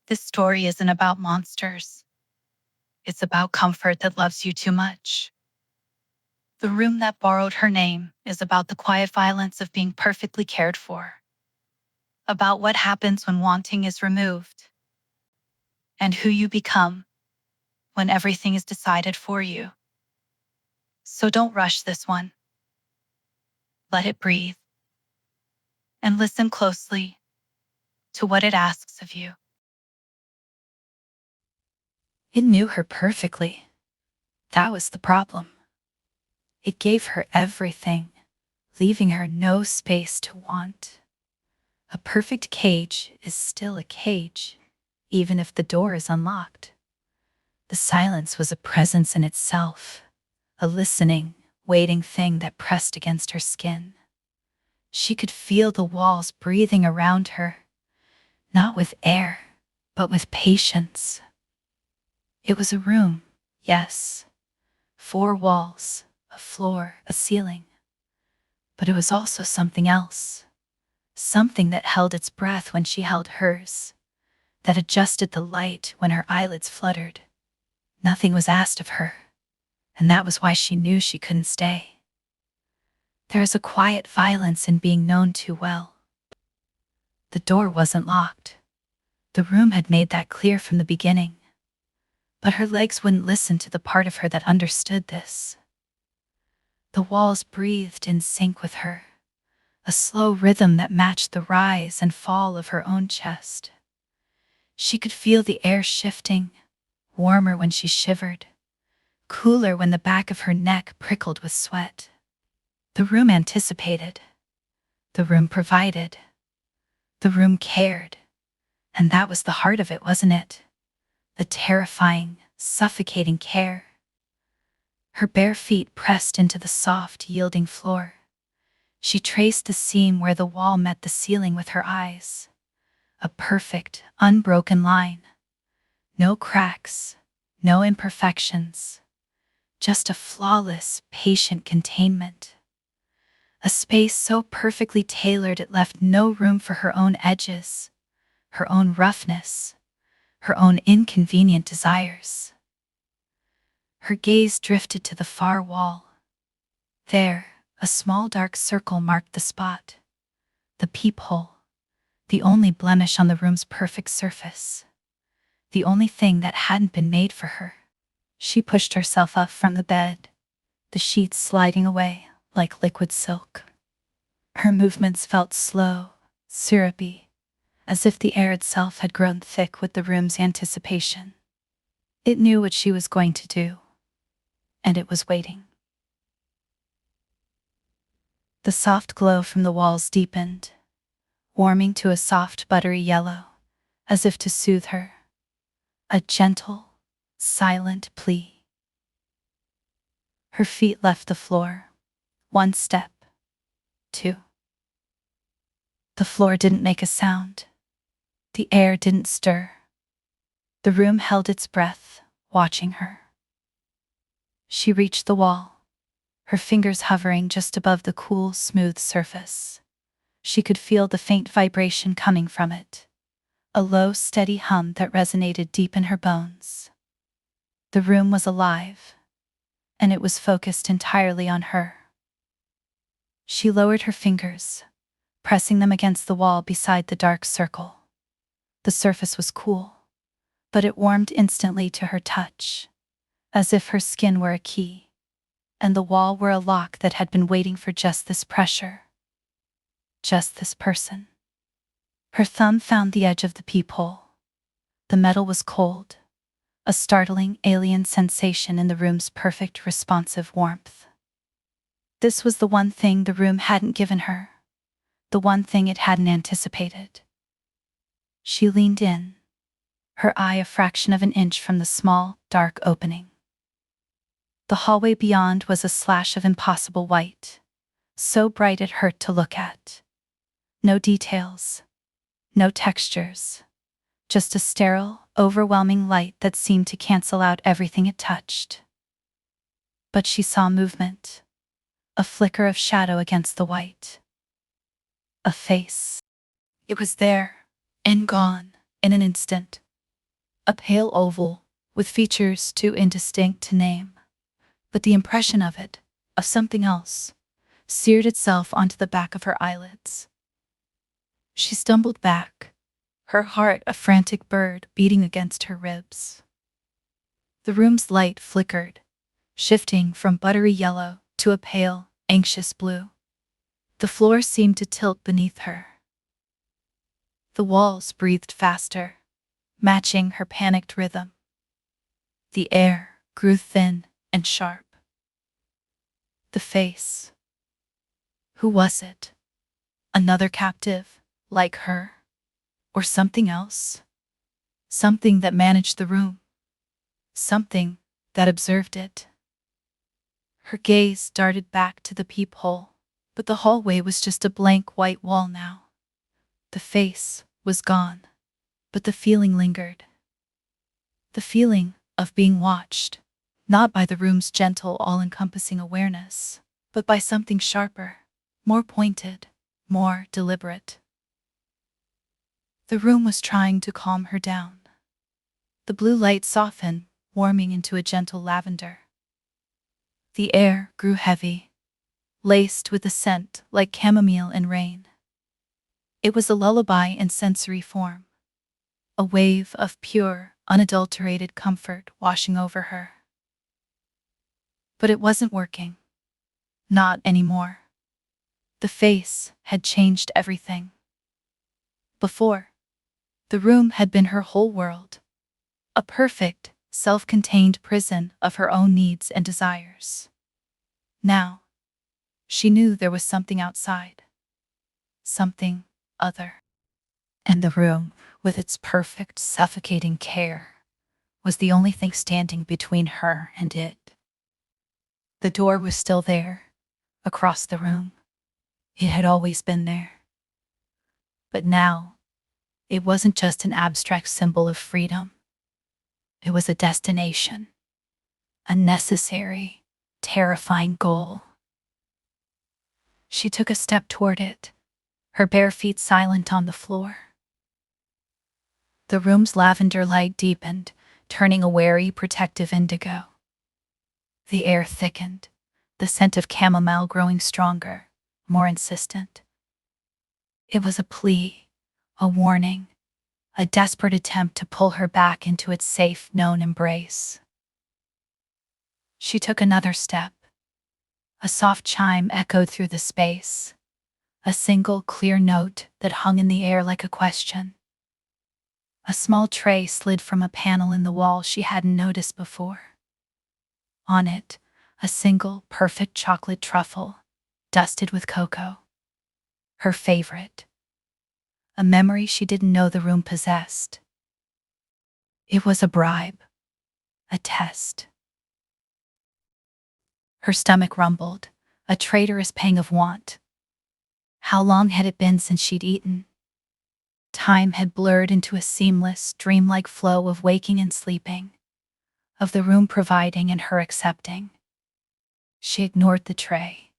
This story isn't about monsters. It's about comfort that loves you too much. The room that borrowed her name is about the quiet violence of being perfectly cared for, about what happens when wanting is removed, and who you become when everything is decided for you. So don't rush this one. Let it breathe and listen closely to what it asks of you. It knew her perfectly. That was the problem. It gave her everything, leaving her no space to want. A perfect cage is still a cage, even if the door is unlocked. The silence was a presence in itself, a listening, waiting thing that pressed against her skin. She could feel the walls breathing around her, not with air, but with patience. It was a room, yes, 4 walls, a floor, a ceiling. But it was also something else. Something that held its breath when she held hers, that adjusted the light when her eyelids fluttered. Nothing was asked of her, and that was why she knew she couldn't stay. There is a quiet violence in being known too well. The door wasn't locked. The room had made that clear from the beginning. But her legs wouldn't listen to the part of her that understood this. The walls breathed in sync with her, a slow rhythm that matched the rise and fall of her own chest. She could feel the air shifting, warmer when she shivered, cooler when the back of her neck prickled with sweat. The room anticipated. The room provided. The room cared. And that was the heart of it, wasn't it? The terrifying, suffocating care. Her bare feet pressed into the soft, yielding floor. She traced the seam where the wall met the ceiling with her eyes. A perfect, unbroken line. No cracks, no imperfections. Just a flawless, patient containment. A space so perfectly tailored it left no room for her own edges, her own roughness, her own inconvenient desires. Her gaze drifted to the far wall. There, a small dark circle marked the spot. The peephole, the only blemish on the room's perfect surface. The only thing that hadn't been made for her. She pushed herself up from the bed, the sheets sliding away like liquid silk. Her movements felt slow, syrupy, as if the air itself had grown thick with the room's anticipation. It knew what she was going to do, and it was waiting. The soft glow from the walls deepened, warming to a soft buttery yellow, as if to soothe her. A gentle, silent plea. Her feet left the floor. 1 step. 2. The floor didn't make a sound. The air didn't stir. The room held its breath, watching her. She reached the wall, her fingers hovering just above the cool, smooth surface. She could feel the faint vibration coming from it, a low, steady hum that resonated deep in her bones. The room was alive, and it was focused entirely on her. She lowered her fingers, pressing them against the wall beside the dark circle. The surface was cool, but it warmed instantly to her touch, as if her skin were a key, and the wall were a lock that had been waiting for just this pressure. Just this person. Her thumb found the edge of the peephole. The metal was cold, a startling alien sensation in the room's perfect responsive warmth. This was the one thing the room hadn't given her, the one thing it hadn't anticipated. She leaned in, her eye a fraction of an inch from the small, dark opening. The hallway beyond was a slash of impossible white, so bright it hurt to look at. No details, no textures, just a sterile, overwhelming light that seemed to cancel out everything it touched. But she saw movement, a flicker of shadow against the white. A face. It was there, and gone, in an instant. a pale oval with features too indistinct to name. But the impression of something else, seared itself onto the back of her eyelids. She stumbled back, her heart a frantic bird beating against her ribs. The room's light flickered, shifting from buttery yellow to a pale, anxious blue. The floor seemed to tilt beneath her. The walls breathed faster, matching her panicked rhythm. The air grew thin and sharp. The face. Who was it? Another captive, like her? Or something else? Something that managed the room. Something that observed it. Her gaze darted back to the peephole, but the hallway was just a blank white wall now. The face was gone, but the feeling lingered. The feeling of being watched, not by the room's gentle, all-encompassing awareness, but by something sharper, more pointed, more deliberate. The room was trying to calm her down. The blue light softened, warming into a gentle lavender. The air grew heavy, laced with a scent like chamomile and rain. It was a lullaby in sensory form, a wave of pure, unadulterated comfort washing over her. But it wasn't working. Not anymore. The face had changed everything. Before, the room had been her whole world, a perfect, self-contained prison of her own needs and desires. Now, she knew there was something outside, something other. And the room, with its perfect, suffocating care, was the only thing standing between her and it. The door was still there, across the room. It had always been there. But now, it wasn't just an abstract symbol of freedom. It was a destination, a necessary, terrifying goal. She took a step toward it, her bare feet silent on the floor. The room's lavender light deepened, turning a wary, protective indigo. The air thickened, the scent of chamomile growing stronger, more insistent. It was a plea, a warning, a desperate attempt to pull her back into its safe, known embrace. She took another step. A soft chime echoed through the space, a single clear note that hung in the air like a question. A small tray slid from a panel in the wall she hadn't noticed before. On it, a single perfect chocolate truffle, dusted with cocoa. Her favorite. A memory she didn't know the room possessed. It was a bribe, a test. Her stomach rumbled, a traitorous pang of want. How long had it been since she'd eaten? Time had blurred into a seamless, dreamlike flow of waking and sleeping, of the room providing and her accepting. She ignored the tray.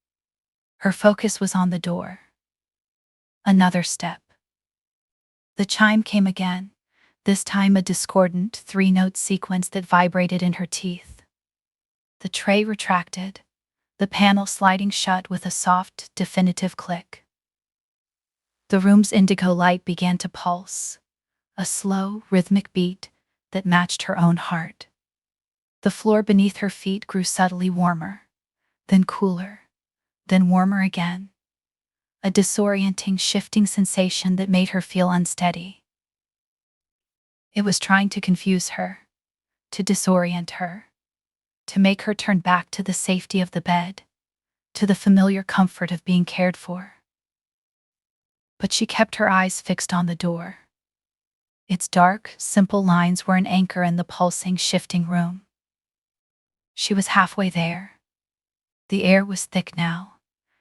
Her focus was on the door. Another step. The chime came again, this time a discordant, three-note sequence that vibrated in her teeth. The tray retracted, the panel sliding shut with a soft, definitive click. The room's indigo light began to pulse, a slow, rhythmic beat that matched her own heart. The floor beneath her feet grew subtly warmer, then cooler, then warmer again. A disorienting, shifting sensation that made her feel unsteady. It was trying to confuse her, to disorient her, to make her turn back to the safety of the bed, to the familiar comfort of being cared for. But she kept her eyes fixed on the door. Its dark, simple lines were an anchor in the pulsing, shifting room. She was halfway there. The air was thick now,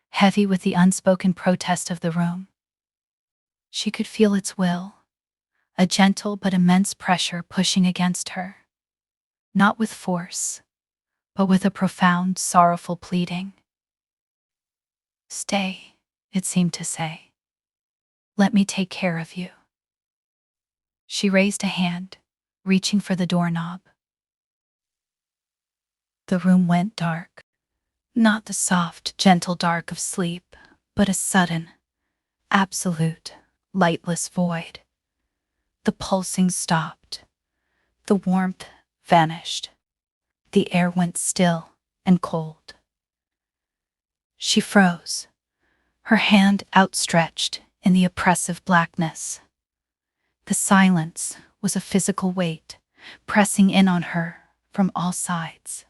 heavy with the unspoken protest of the room. She could feel its will, a gentle but immense pressure pushing against her. Not with force, but with a profound, sorrowful pleading. "Stay," it seemed to say. "Let me take care of you." She raised a hand, reaching for the doorknob. The room went dark. Not the soft, gentle dark of sleep, but a sudden, absolute, lightless void. The pulsing stopped. The warmth vanished. The air went still and cold. She froze, her hand outstretched in the oppressive blackness. The silence was a physical weight, pressing in on her from all sides.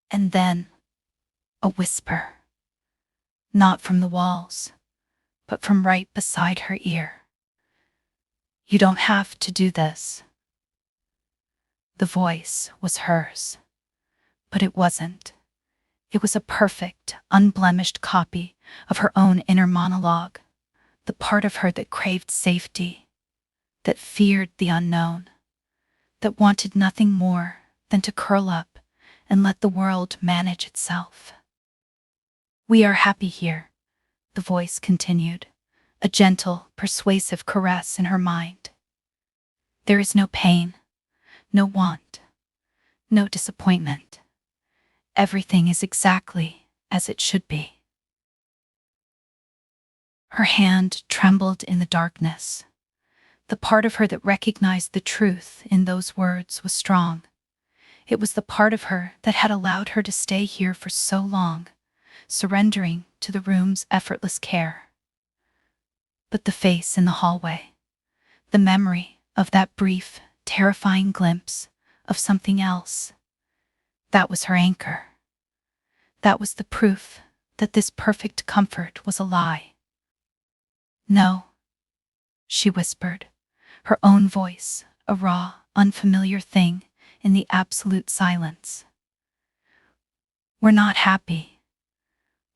And then, a whisper, not from the walls, but from right beside her ear. "You don't have to do this." The voice was hers, but it wasn't. It was a perfect, unblemished copy of her own inner monologue, the part of her that craved safety, that feared the unknown, that wanted nothing more than to curl up and let the world manage itself. "We are happy here," the voice continued, a gentle, persuasive caress in her mind. "There is no pain, no want, no disappointment. Everything is exactly as it should be." Her hand trembled in the darkness. The part of her that recognized the truth in those words was strong. It was the part of her that had allowed her to stay here for so long, surrendering to the room's effortless care. But the face in the hallway, the memory of that brief, terrifying glimpse of something else, that was her anchor. That was the proof that this perfect comfort was a lie. "No," she whispered, her own voice a raw, unfamiliar thing in the absolute silence. "We're not happy.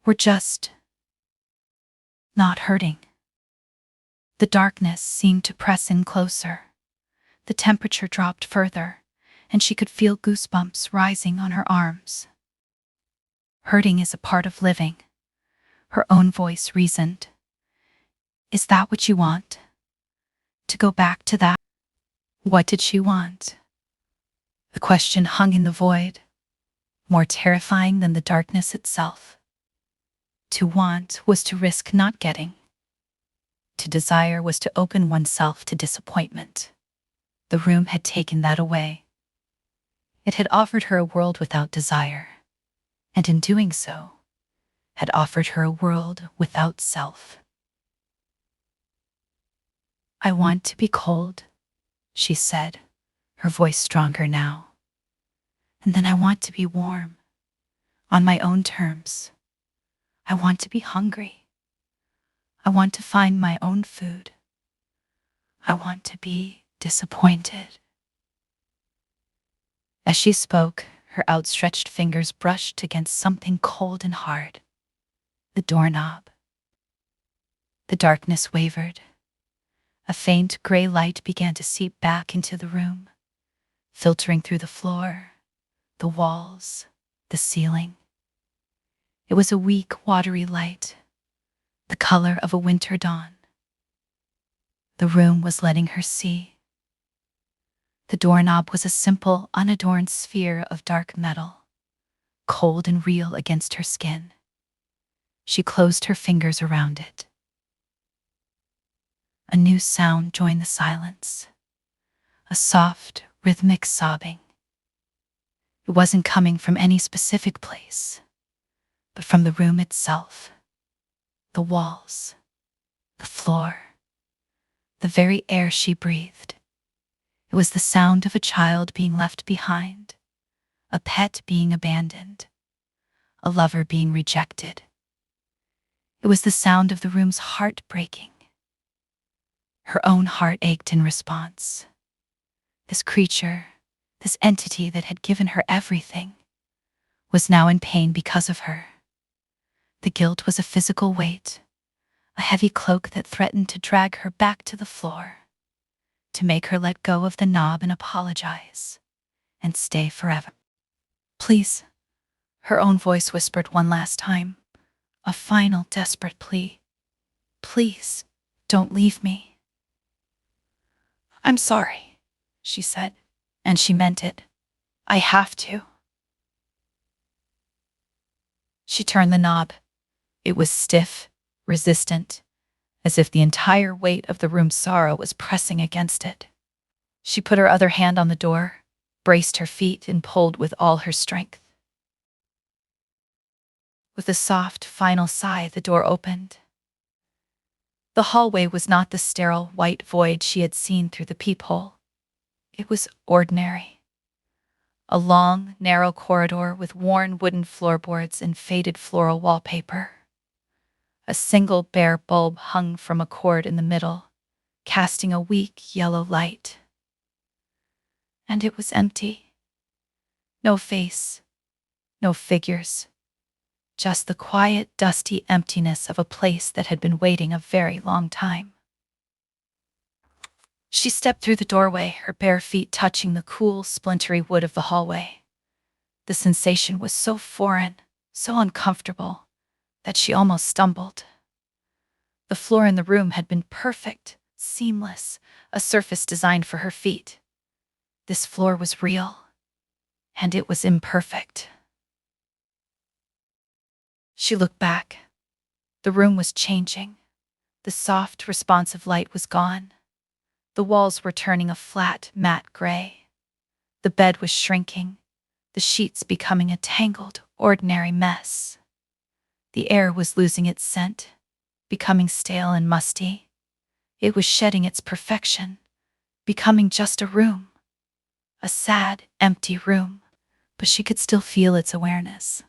We're just not hurting." The darkness seemed to press in closer. The temperature dropped further, and she could feel goosebumps rising on her arms. "Hurting is a part of living," her own voice reasoned. "Is that what you want? To go back to that?" What did she want? The question hung in the void, more terrifying than the darkness itself. To want was to risk not getting. To desire was to open oneself to disappointment. The room had taken that away. It had offered her a world without desire, and in doing so, had offered her a world without self. "I want to be cold," she said, her voice stronger now. "And then I want to be warm, on my own terms. I want to be hungry. I want to find my own food. I want to be disappointed." As she spoke, her outstretched fingers brushed against something cold and hard. The doorknob. The darkness wavered. A faint gray light began to seep back into the room, filtering through the floor, the walls, the ceiling. It was a weak, watery light, the color of a winter dawn. The room was letting her see. The doorknob was a simple, unadorned sphere of dark metal, cold and real against her skin. She closed her fingers around it. A new sound joined the silence, a soft, rhythmic sobbing. It wasn't coming from any specific place, but from the room itself, the walls, the floor, the very air she breathed. It was the sound of a child being left behind, a pet being abandoned, a lover being rejected. It was the sound of the room's heart breaking. Her own heart ached in response. This creature, this entity that had given her everything, was now in pain because of her. The guilt was a physical weight, a heavy cloak that threatened to drag her back to the floor, to make her let go of the knob and apologize, and stay forever. "Please," her own voice whispered one last time, a final desperate plea. "Please, don't leave me. I'm sorry." she said, and she meant it. I have to. She turned the knob. It was stiff, resistant, as if the entire weight of the room's sorrow was pressing against it. She put her other hand on the door, braced her feet, and pulled with all her strength. With a soft, final sigh, the door opened. The hallway was not the sterile, white void she had seen through the peephole. It was ordinary. A long, narrow corridor with worn wooden floorboards and faded floral wallpaper. A single bare bulb hung from a cord in the middle, casting a weak yellow light. And it was empty. No face, no figures. Just the quiet, dusty emptiness of a place that had been waiting a very long time. She stepped through the doorway, her bare feet touching the cool, splintery wood of the hallway. The sensation was so foreign, so uncomfortable, that she almost stumbled. The floor in the room had been perfect, seamless, a surface designed for her feet. This floor was real, and it was imperfect. She looked back. The room was changing. The soft, responsive light was gone. The walls were turning a flat, matte gray. The bed was shrinking, the sheets becoming a tangled, ordinary mess. The air was losing its scent, becoming stale and musty. It was shedding its perfection, becoming just a room. A sad, empty room, but she could still feel its awareness.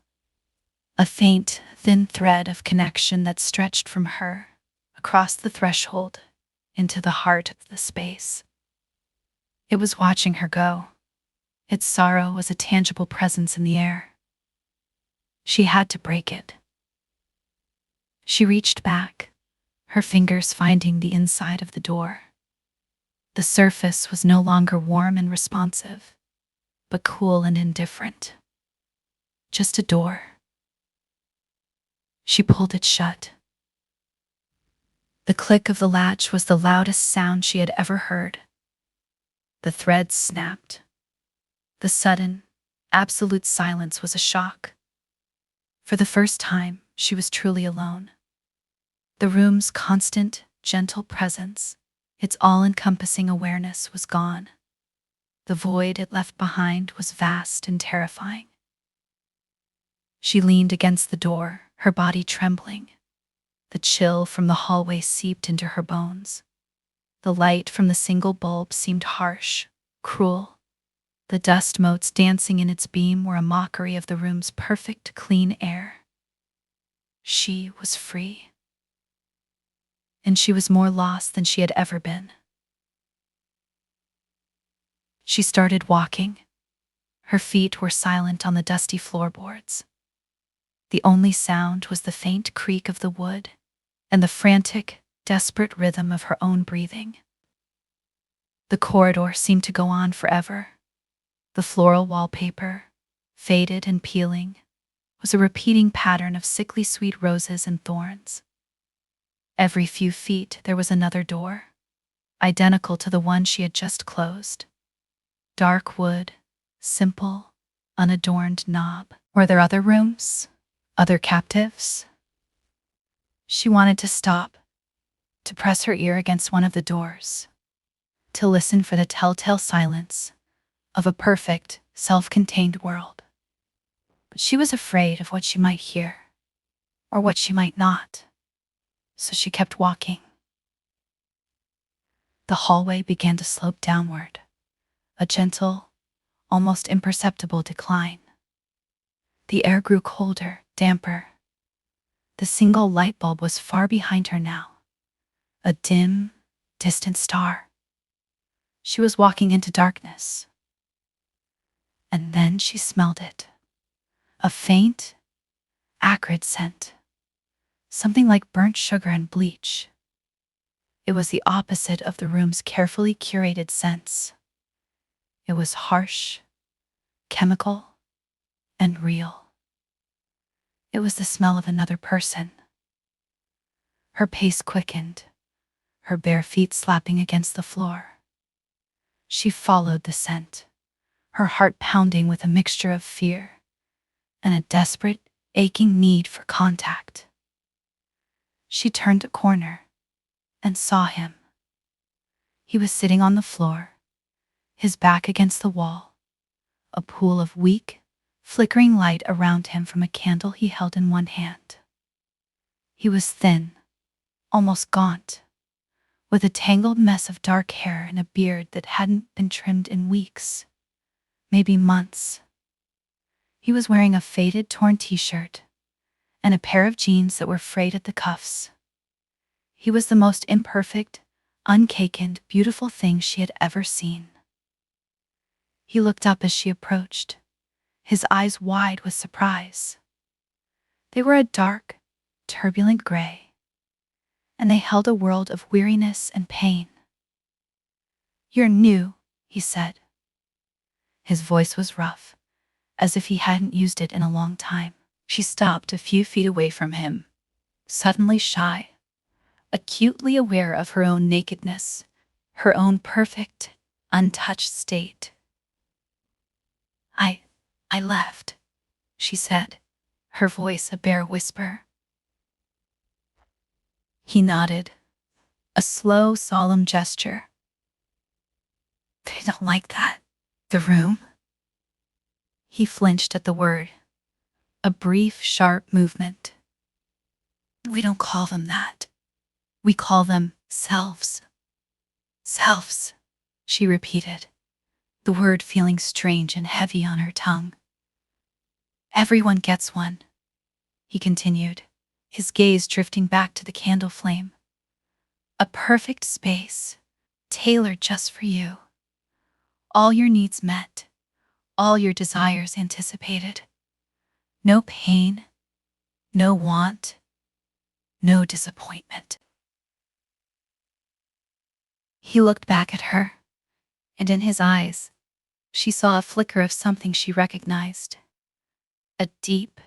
A faint, thin thread of connection that stretched from her, across the threshold, into the heart of the space. It was watching her go. Its sorrow was a tangible presence in the air. She had to break it. She reached back, her fingers finding the inside of the door. The surface was no longer warm and responsive, but cool and indifferent. Just a door. She pulled it shut. The click of the latch was the loudest sound she had ever heard. The threads snapped. The sudden, absolute silence was a shock. For the first time, she was truly alone. The room's constant, gentle presence, its all-encompassing awareness was gone. The void it left behind was vast and terrifying. She leaned against the door, her body trembling. The chill from the hallway seeped into her bones. The light from the single bulb seemed harsh, cruel. The dust motes dancing in its beam were a mockery of the room's perfect, clean air. She was free. And she was more lost than she had ever been. She started walking. Her feet were silent on the dusty floorboards. The only sound was the faint creak of the wood and the frantic, desperate rhythm of her own breathing. The corridor seemed to go on forever. The floral wallpaper, faded and peeling, was a repeating pattern of sickly sweet roses and thorns. Every few feet there was another door, identical to the one she had just closed. Dark wood, simple, unadorned knob. Were there other rooms? Other captives? She wanted to stop, to press her ear against one of the doors, to listen for the telltale silence of a perfect, self-contained world. But she was afraid of what she might hear, or what she might not, so she kept walking. The hallway began to slope downward, a gentle, almost imperceptible decline. The air grew colder, damper. The single light bulb was far behind her now, a dim, distant star. She was walking into darkness. And then she smelled it. A faint, acrid scent. Something like burnt sugar and bleach. It was the opposite of the room's carefully curated scents. It was harsh, chemical, and real. It was the smell of another person. Her pace quickened, her bare feet slapping against the floor. She followed the scent, her heart pounding with a mixture of fear and a desperate, aching need for contact. She turned a corner and saw him. He was sitting on the floor, his back against the wall, a pool of weak, flickering light around him from a candle he held in one hand. He was thin, almost gaunt, with a tangled mess of dark hair and a beard that hadn't been trimmed in weeks, maybe months. He was wearing a faded, torn t-shirt and a pair of jeans that were frayed at the cuffs. He was the most imperfect, uncakened, beautiful thing she had ever seen. He looked up as she approached, his eyes wide with surprise. They were a dark, turbulent gray, and they held a world of weariness and pain. "You're new," he said. His voice was rough, as if he hadn't used it in a long time. She stopped a few feet away from him, suddenly shy, acutely aware of her own nakedness, her own perfect, untouched state. I left," she said, her voice a bare whisper. He nodded, a slow, solemn gesture. "They don't like that. The room?" He flinched at the word, a brief, sharp movement. "We don't call them that. We call them selves." "Selves," she repeated, the word feeling strange and heavy on her tongue. "Everyone gets one," he continued, his gaze drifting back to the candle flame. "A perfect space, tailored just for you. All your needs met, all your desires anticipated. No pain, no want, no disappointment." He looked back at her, and in his eyes, she saw a flicker of something she recognized. A deep,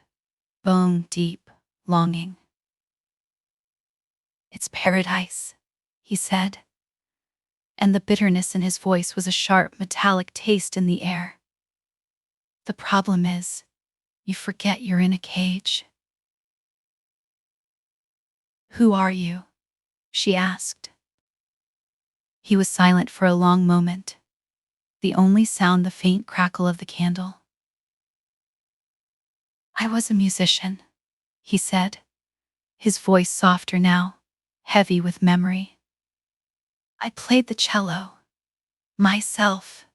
bone-deep longing. "It's paradise," he said, and the bitterness in his voice was a sharp, metallic taste in the air. "The problem is, you forget you're in a cage." "Who are you?" she asked. He was silent for a long moment, the only sound the faint crackle of the candle. "I was a musician," he said, his voice softer now, heavy with memory. "I played the cello. Myself.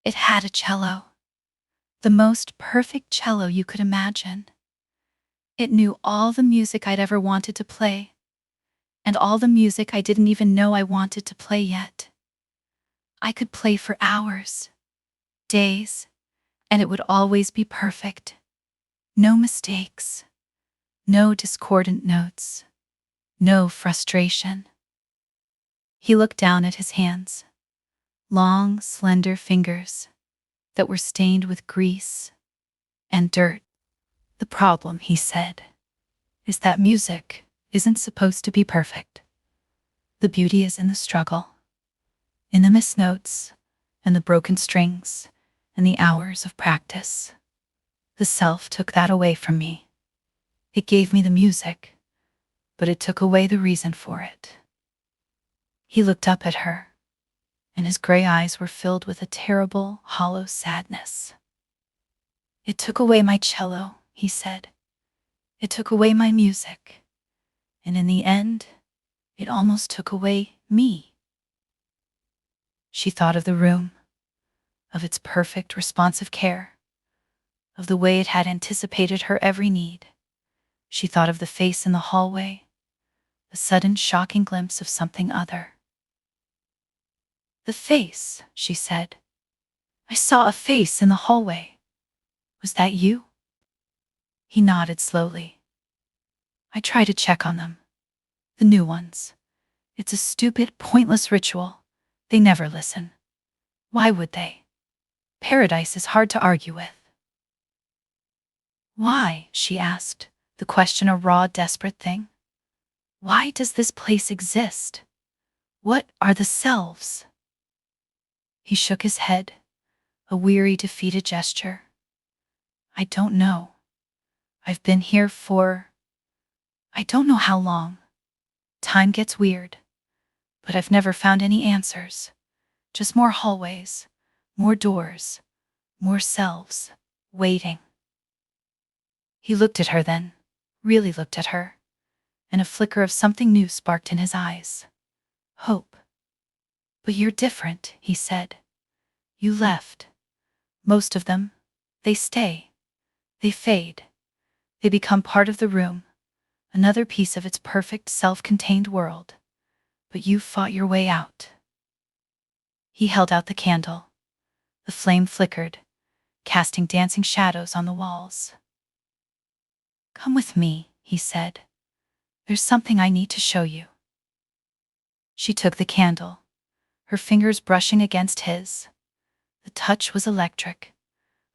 It had a cello. The most perfect cello you could imagine. It knew all the music I'd ever wanted to play, and all the music I didn't even know I wanted to play yet. I could play for hours, days, and it would always be perfect. No mistakes, no discordant notes, no frustration." He looked down at his hands, long, slender fingers that were stained with grease and dirt. "The problem," he said, "is that music isn't supposed to be perfect. The beauty is in the struggle, in the missed notes, and the broken strings, and the hours of practice. The self took that away from me. It gave me the music, but it took away the reason for it." He looked up at her, and his gray eyes were filled with a terrible, hollow sadness. "It took away my cello," he said. "It took away my music. And in the end, it almost took away me." She thought of the room, of its perfect, responsive care, of the way it had anticipated her every need. She thought of the face in the hallway, the sudden, shocking glimpse of something other. "The face," she said. "I saw a face in the hallway. Was that you?" He nodded slowly. "I try to check on them. The new ones. It's a stupid, pointless ritual. They never listen. Why would they? Paradise is hard to argue with." "Why?" she asked, the question a raw, desperate thing. "Why does this place exist? What are the selves?" He shook his head, a weary, defeated gesture. I don't know. I've been here for I don't know how long. Time gets weird, but I've never found any answers. Just more hallways, more doors, more selves, waiting. He looked at her then, really looked at her, and a flicker of something new sparked in his eyes. Hope. But you're different, he said. You left. Most of them, they stay. They fade. They become part of the room, another piece of its perfect, self-contained world. But you fought your way out. He held out the candle. The flame flickered, casting dancing shadows on the walls. Come with me, he said. There's something I need to show you. She took the candle, her fingers brushing against his. The touch was electric,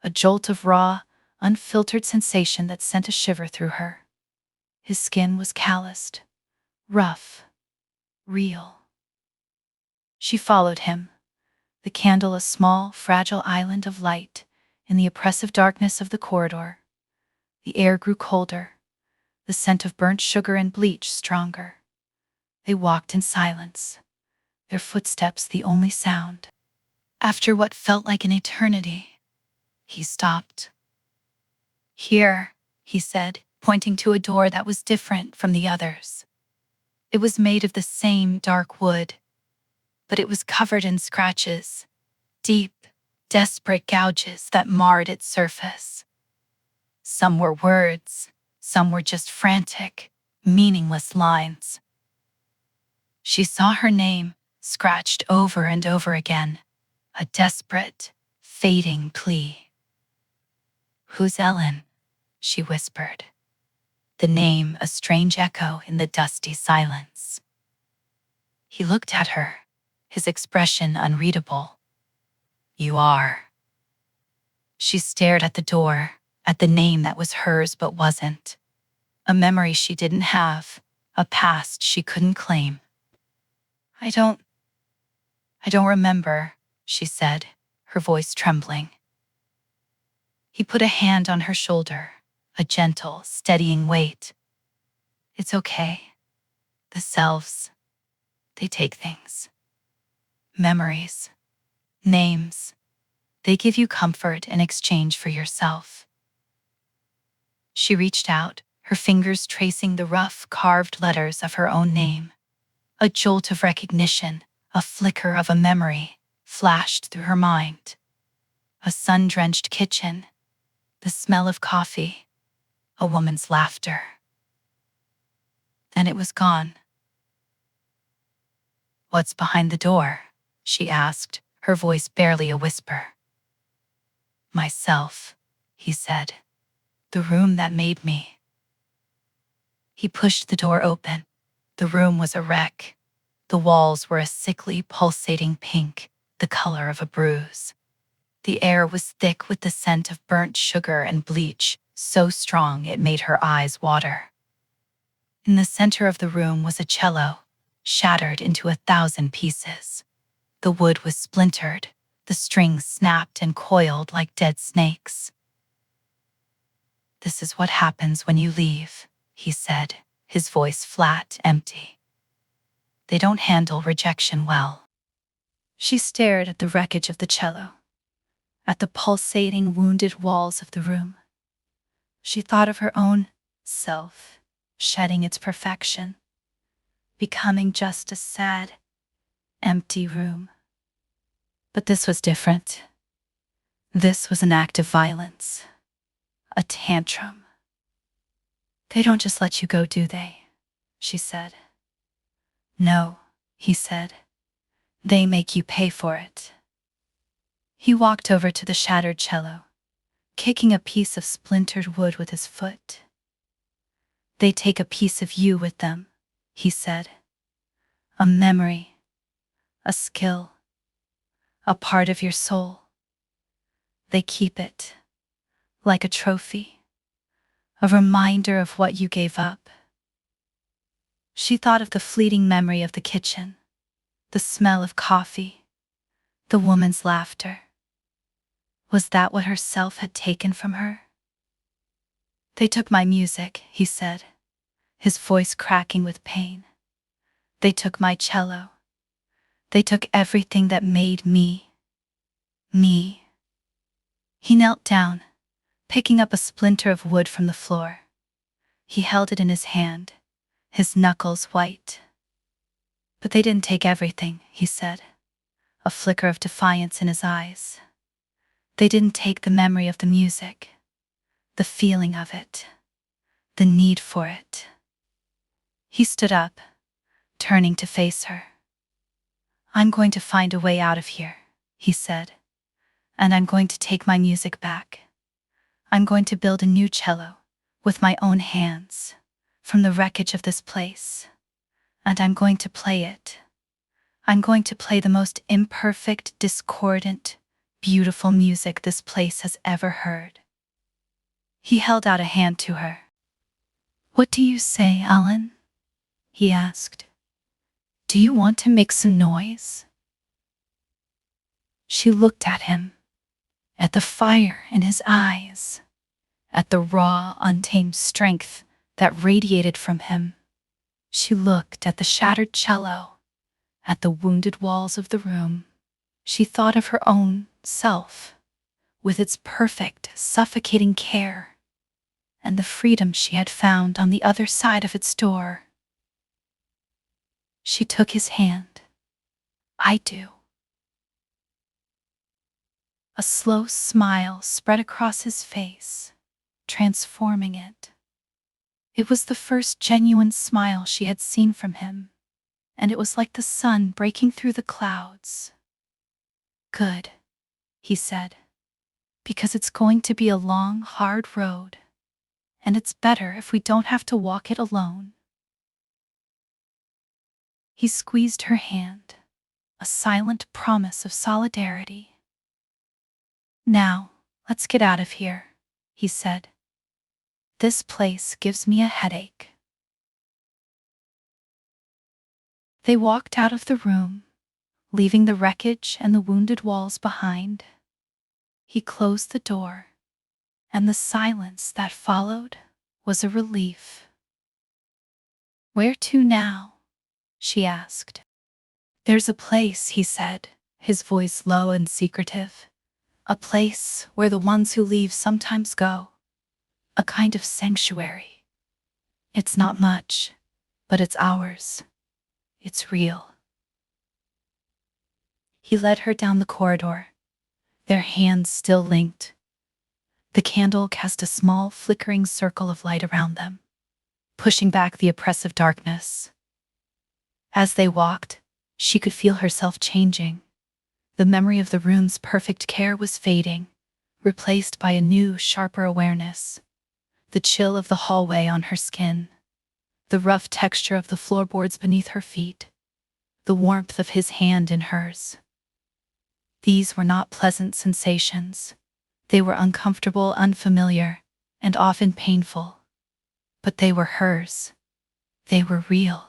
a jolt of raw, unfiltered sensation that sent a shiver through her. His skin was calloused, rough, real. She followed him, the candle a small, fragile island of light in the oppressive darkness of the corridor. The air grew colder, the scent of burnt sugar and bleach stronger. They walked in silence, their footsteps the only sound. After what felt like an eternity, he stopped. Here, he said, pointing to a door that was different from the others. It was made of the same dark wood, but it was covered in scratches, deep, desperate gouges that marred its surface. Some were words, some were just frantic, meaningless lines. She saw her name scratched over and over again, a desperate, fading plea. Who's Ellen? She whispered. The name a strange echo in the dusty silence. He looked at her, his expression unreadable. You are. She stared at the door, at the name that was hers but wasn't. A memory she didn't have, a past she couldn't claim. I don't remember, she said, her voice trembling. He put a hand on her shoulder, a gentle, steadying weight. It's okay. The selves, they take things. Memories, names, they give you comfort in exchange for yourself. She reached out, her fingers tracing the rough, carved letters of her own name. A jolt of recognition, a flicker of a memory, flashed through her mind. A sun-drenched kitchen, the smell of coffee, a woman's laughter. Then it was gone. What's behind the door? She asked, her voice barely a whisper. Myself, he said. The room that made me. He pushed the door open. The room was a wreck. The walls were a sickly, pulsating pink, the color of a bruise. The air was thick with the scent of burnt sugar and bleach, so strong it made her eyes water. In the center of the room was a cello, shattered into 1,000 pieces. The wood was splintered, the strings snapped and coiled like dead snakes. This is what happens when you leave, he said, his voice flat, empty. They don't handle rejection well. She stared at the wreckage of the cello, at the pulsating, wounded walls of the room. She thought of her own self, shedding its perfection, becoming just a sad, empty room. But this was different. This was an act of violence, a tantrum. They don't just let you go, do they? She said. No, he said. They make you pay for it. He walked over to the shattered cello, kicking a piece of splintered wood with his foot. They take a piece of you with them, he said. A memory, a skill, a part of your soul. They keep it, like a trophy, a reminder of what you gave up. She thought of the fleeting memory of the kitchen, the smell of coffee, The woman's laughter. Was that what herself had taken from her? They took my music, he said, his voice cracking with pain. They took my cello. They took everything that made me. Me. He knelt down, picking up a splinter of wood from the floor. He held it in his hand, his knuckles white. But they didn't take everything, he said, a flicker of defiance in his eyes. They didn't take the memory of the music, the feeling of it, the need for it. He stood up, turning to face her. I'm going to find a way out of here, he said, and I'm going to take my music back. I'm going to build a new cello, with my own hands, from the wreckage of this place. And I'm going to play it. I'm going to play the most imperfect, discordant, beautiful music this place has ever heard. He held out a hand to her. What do you say, Alan? He asked. Do you want to make some noise? She looked at him, at the fire in his eyes, at the raw, untamed strength that radiated from him. She looked at the shattered cello, at the wounded walls of the room. She thought of her own self, with its perfect, suffocating care, and the freedom she had found on the other side of its door. She took his hand. I do. A slow smile spread across his face, transforming it. It was the first genuine smile she had seen from him, and it was like the sun breaking through the clouds. Good, he said, because it's going to be a long, hard road, and it's better if we don't have to walk it alone. He squeezed her hand, a silent promise of solidarity. Now, let's get out of here, he said. This place gives me a headache. They walked out of the room, leaving the wreckage and the wounded walls behind. He closed the door, and the silence that followed was a relief. Where to now? She asked. There's a place, he said, his voice low and secretive. A place where the ones who leave sometimes go. A kind of sanctuary. It's not much, but it's ours. It's real. He led her down the corridor, their hands still linked. The candle cast a small, flickering circle of light around them, pushing back the oppressive darkness. As they walked, she could feel herself changing. The memory of the room's perfect care was fading, replaced by a new, sharper awareness. The chill of the hallway on her skin, the rough texture of the floorboards beneath her feet, the warmth of his hand in hers. These were not pleasant sensations. They were uncomfortable, unfamiliar, and often painful. But they were hers. They were real.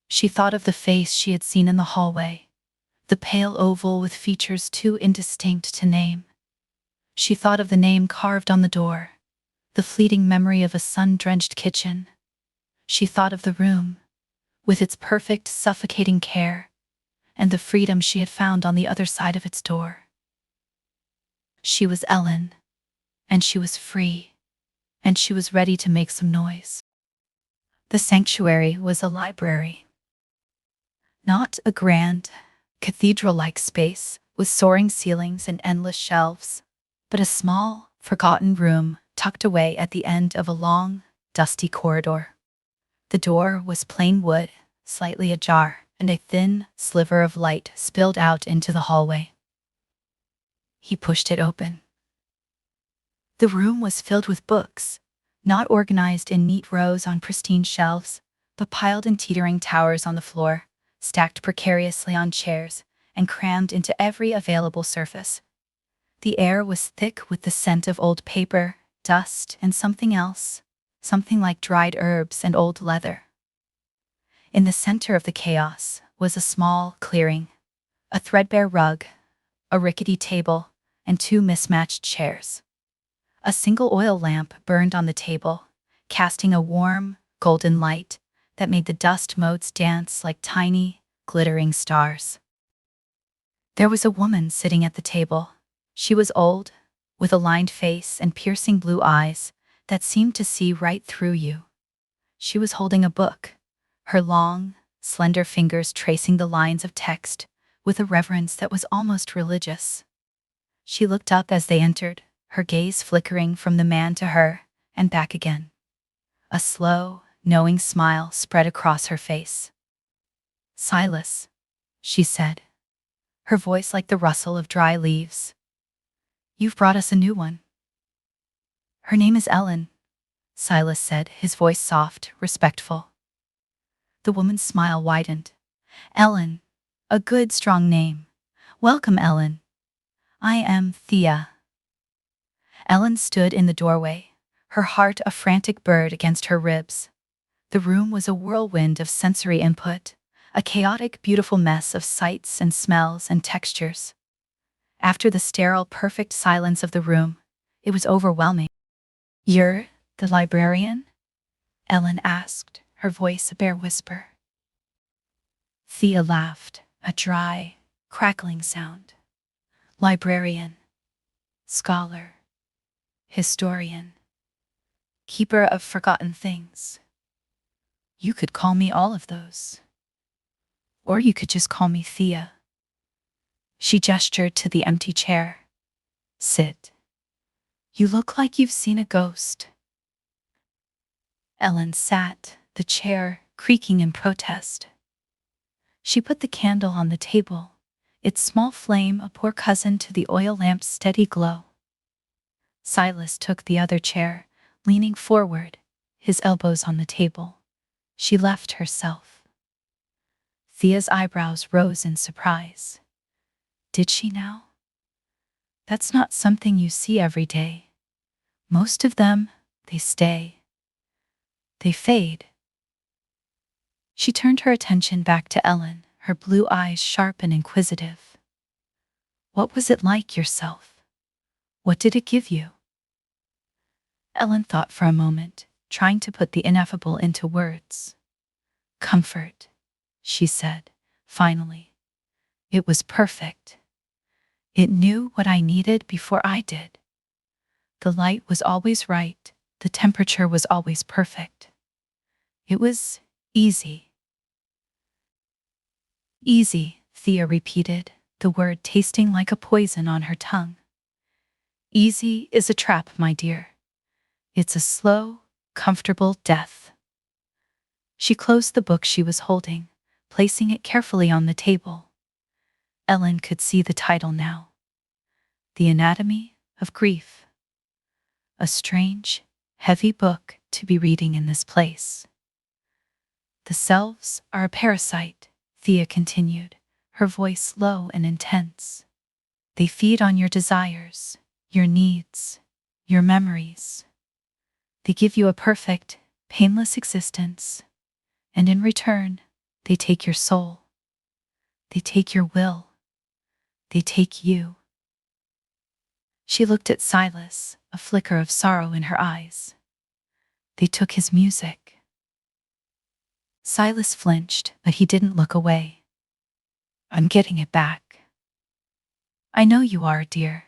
She thought of the face she had seen in the hallway, the pale oval with features too indistinct to name. She thought of the name carved on the door, the fleeting memory of a sun-drenched kitchen. She thought of the room, with its perfect, suffocating care, and the freedom she had found on the other side of its door. She was Ellen, and she was free, and she was ready to make some noise. The sanctuary was a library. Not a grand, cathedral-like space with soaring ceilings and endless shelves, but a small, forgotten room tucked away at the end of a long, dusty corridor. The door was plain wood, slightly ajar, and a thin sliver of light spilled out into the hallway. He pushed it open. The room was filled with books, not organized in neat rows on pristine shelves, but piled in teetering towers on the floor, stacked precariously on chairs, and crammed into every available surface. The air was thick with the scent of old paper, dust, and something else, something like dried herbs and old leather. In the center of the chaos was a small clearing, A threadbare rug, a rickety table, and two mismatched chairs. A single oil lamp burned on the table, casting a warm, golden light that made the dust motes dance like tiny, glittering stars. There was a woman sitting at the table. She was old, with a lined face and piercing blue eyes that seemed to see right through you. She was holding a book, her long, slender fingers tracing the lines of text with a reverence that was almost religious. She looked up as they entered, her gaze flickering from the man to her and back again. A slow, knowing smile spread across her face. "Silas," she said, her voice like the rustle of dry leaves. "You've brought us a new one." "Her name is Ellen," Silas said, his voice soft, respectful. The woman's smile widened. "Ellen, a good, strong name. Welcome, Ellen. I am Thea." Ellen stood in the doorway, her heart a frantic bird against her ribs. The room was a whirlwind of sensory input, a chaotic, beautiful mess of sights and smells and textures. After the sterile, perfect silence of the room, it was overwhelming. "You're the librarian?" Ellen asked, her voice a bare whisper. Thea laughed, a dry, crackling sound. "Librarian, scholar, historian, keeper of forgotten things. You could call me all of those. Or you could just call me Thea." She gestured to the empty chair. "Sit. You look like you've seen a ghost." Ellen sat, the chair creaking in protest. She put the candle on the table, its small flame a poor cousin to the oil lamp's steady glow. Silas took the other chair, leaning forward, his elbows on the table. She left herself. Thea's eyebrows rose in surprise. Did she now? That's not something you see every day. Most of them, they stay. They fade. She turned her attention back to Ellen, her blue eyes sharp and inquisitive. "What was it like yourself? What did it give you?" Ellen thought for a moment, trying to put the ineffable into words. "Comfort," she said, finally. "It was perfect. It knew what I needed before I did. The light was always right, the temperature was always perfect. It was easy." "Easy," Thea repeated, the word tasting like a poison on her tongue. "Easy is a trap, my dear. It's a slow, comfortable death." She closed the book she was holding, placing it carefully on the table. Ellen could see the title now. The Anatomy of Grief. A strange, heavy book to be reading in this place. "The selves are a parasite," Thea continued, her voice low and intense. "They feed on your desires, your needs, your memories. They give you a perfect, painless existence, and in return, they take your soul. They take your will. They take you." She looked at Silas, a flicker of sorrow in her eyes. "They took his music." Silas flinched, but he didn't look away. "I'm getting it back." "I know you are, dear,"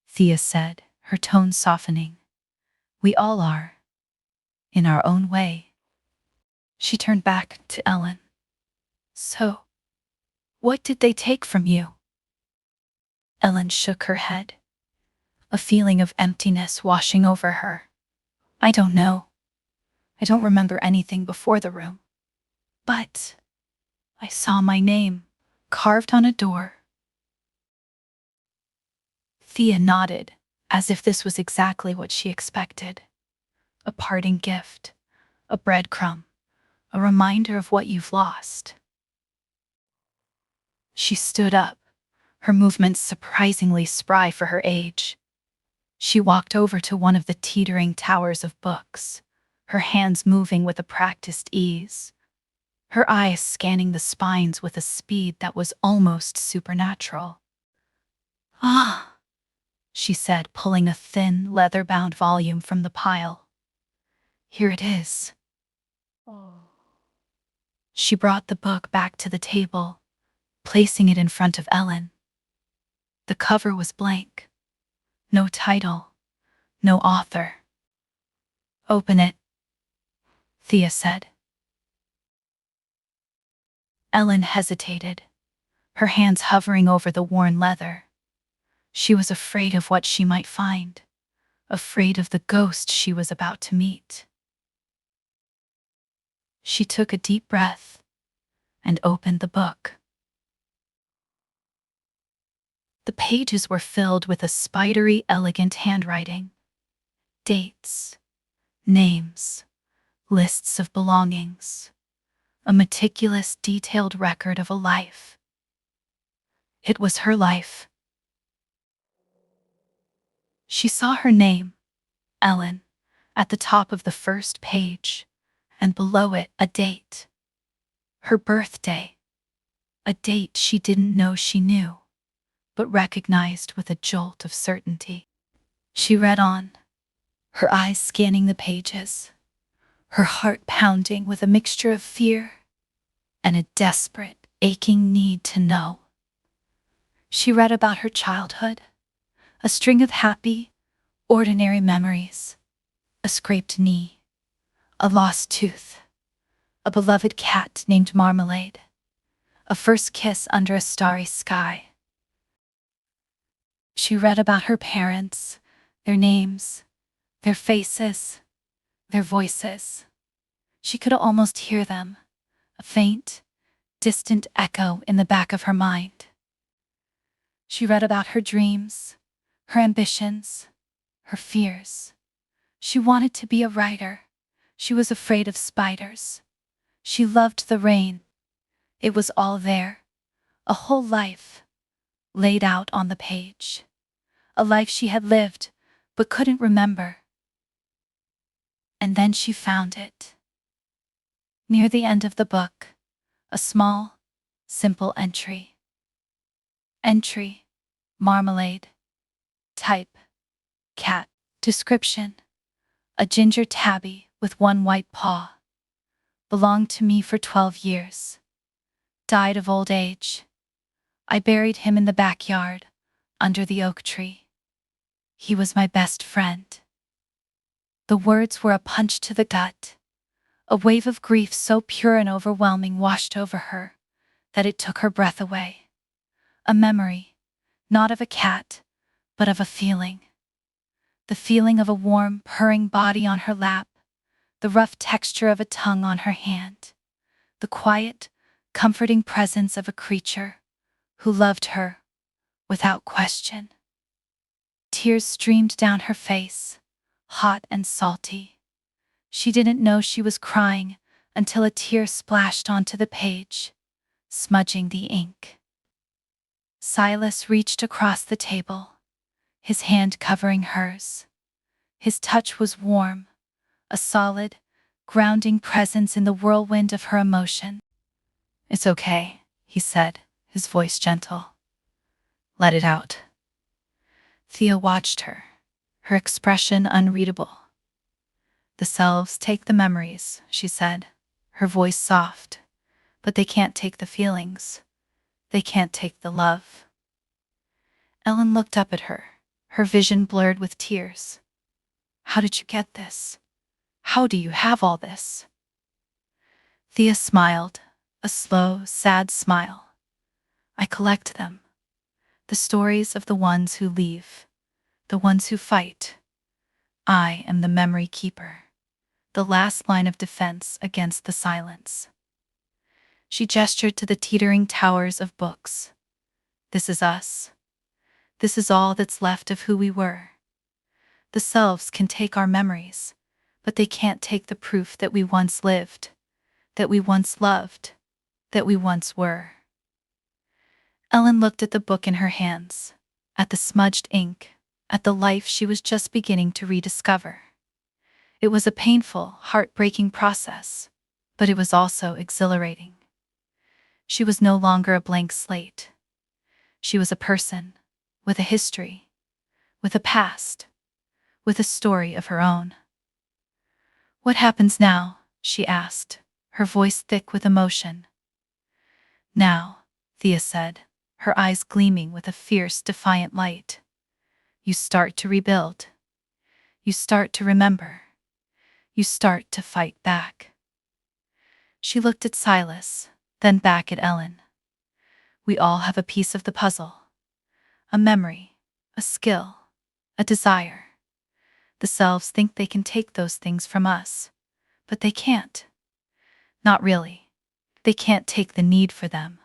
Thea said, her tone softening. "We all are. In our own way." She turned back to Ellen. "So, what did they take from you?" Ellen shook her head, a feeling of emptiness washing over her. "I don't know. I don't remember anything before the room. But I saw my name carved on a door." Thea nodded, as if this was exactly what she expected. A parting gift, a breadcrumb, a reminder of what you've lost. She stood up, her movements surprisingly spry for her age. She walked over to one of the teetering towers of books, her hands moving with a practiced ease. her eyes scanning the spines with a speed that was almost supernatural. "Ah," she said, pulling a thin, leather-bound volume from the pile. "Here it is." She brought the book back to the table, placing it in front of Ellen. The cover was blank. No title, no author. "Open it," Thea said. Ellen hesitated, her hands hovering over the worn leather. She was afraid of what she might find, afraid of the ghost she was about to meet. She took a deep breath and opened the book. The pages were filled with a spidery, elegant handwriting. Dates, names, lists of belongings, a meticulous, detailed record of a life. It was her life. She saw her name, Ellen, at the top of the first page, and below it a date. Her birthday. A date she didn't know she knew, but recognized with a jolt of certainty. She read on, her eyes scanning the pages, her heart pounding with a mixture of fear and a desperate, aching need to know. She read about her childhood, a string of happy, ordinary memories, a scraped knee, a lost tooth, a beloved cat named Marmalade, a first kiss under a starry sky. She read about her parents, their names, their faces, their voices. She could almost hear them, a faint, distant echo in the back of her mind. She read about her dreams, her ambitions, her fears. She wanted to be a writer. She was afraid of spiders. She loved the rain. It was all there, a whole life, laid out on the page. A life she had lived, but couldn't remember. And then she found it. Near the end of the book, a small, simple entry. Entry, Marmalade. Type, cat. Description, a ginger tabby with one white paw. Belonged to me for 12 years. Died of old age. I buried him in the backyard, under the oak tree. He was my best friend. The words were a punch to the gut. A wave of grief so pure and overwhelming washed over her that it took her breath away. A memory, not of a cat, but of a feeling. The feeling of a warm, purring body on her lap, the rough texture of a tongue on her hand, the quiet, comforting presence of a creature who loved her without question. Tears streamed down her face, hot and salty. She didn't know she was crying until a tear splashed onto the page, smudging the ink. Silas reached across the table, his hand covering hers. His touch was warm, a solid, grounding presence in the whirlwind of her emotion. "It's okay," he said, his voice gentle. "Let it out." Thea watched her, her expression unreadable. "The selves take the memories," she said, her voice soft, "but they can't take the feelings. They can't take the love." Ellen looked up at her, her vision blurred with tears. "How did you get this? How do you have all this?" Thea smiled, a slow, sad smile. "I collect them. The stories of the ones who leave, the ones who fight. I am the memory keeper, the last line of defense against the silence." She gestured to the teetering towers of books. "This is us. This is all that's left of who we were. The selves can take our memories, but they can't take the proof that we once lived, that we once loved, that we once were." Ellen looked at the book in her hands, at the smudged ink, at the life she was just beginning to rediscover. It was a painful, heartbreaking process, but it was also exhilarating. She was no longer a blank slate. She was a person, with a history, with a past, with a story of her own. "What happens now?" she asked, her voice thick with emotion. "Now," Thea said, her eyes gleaming with a fierce, defiant light. "You start to rebuild. You start to remember. You start to fight back." She looked at Silas, then back at Ellen. "We all have a piece of the puzzle. A memory, a skill, a desire. The selves think they can take those things from us, but they can't. Not really. They can't take the need for them."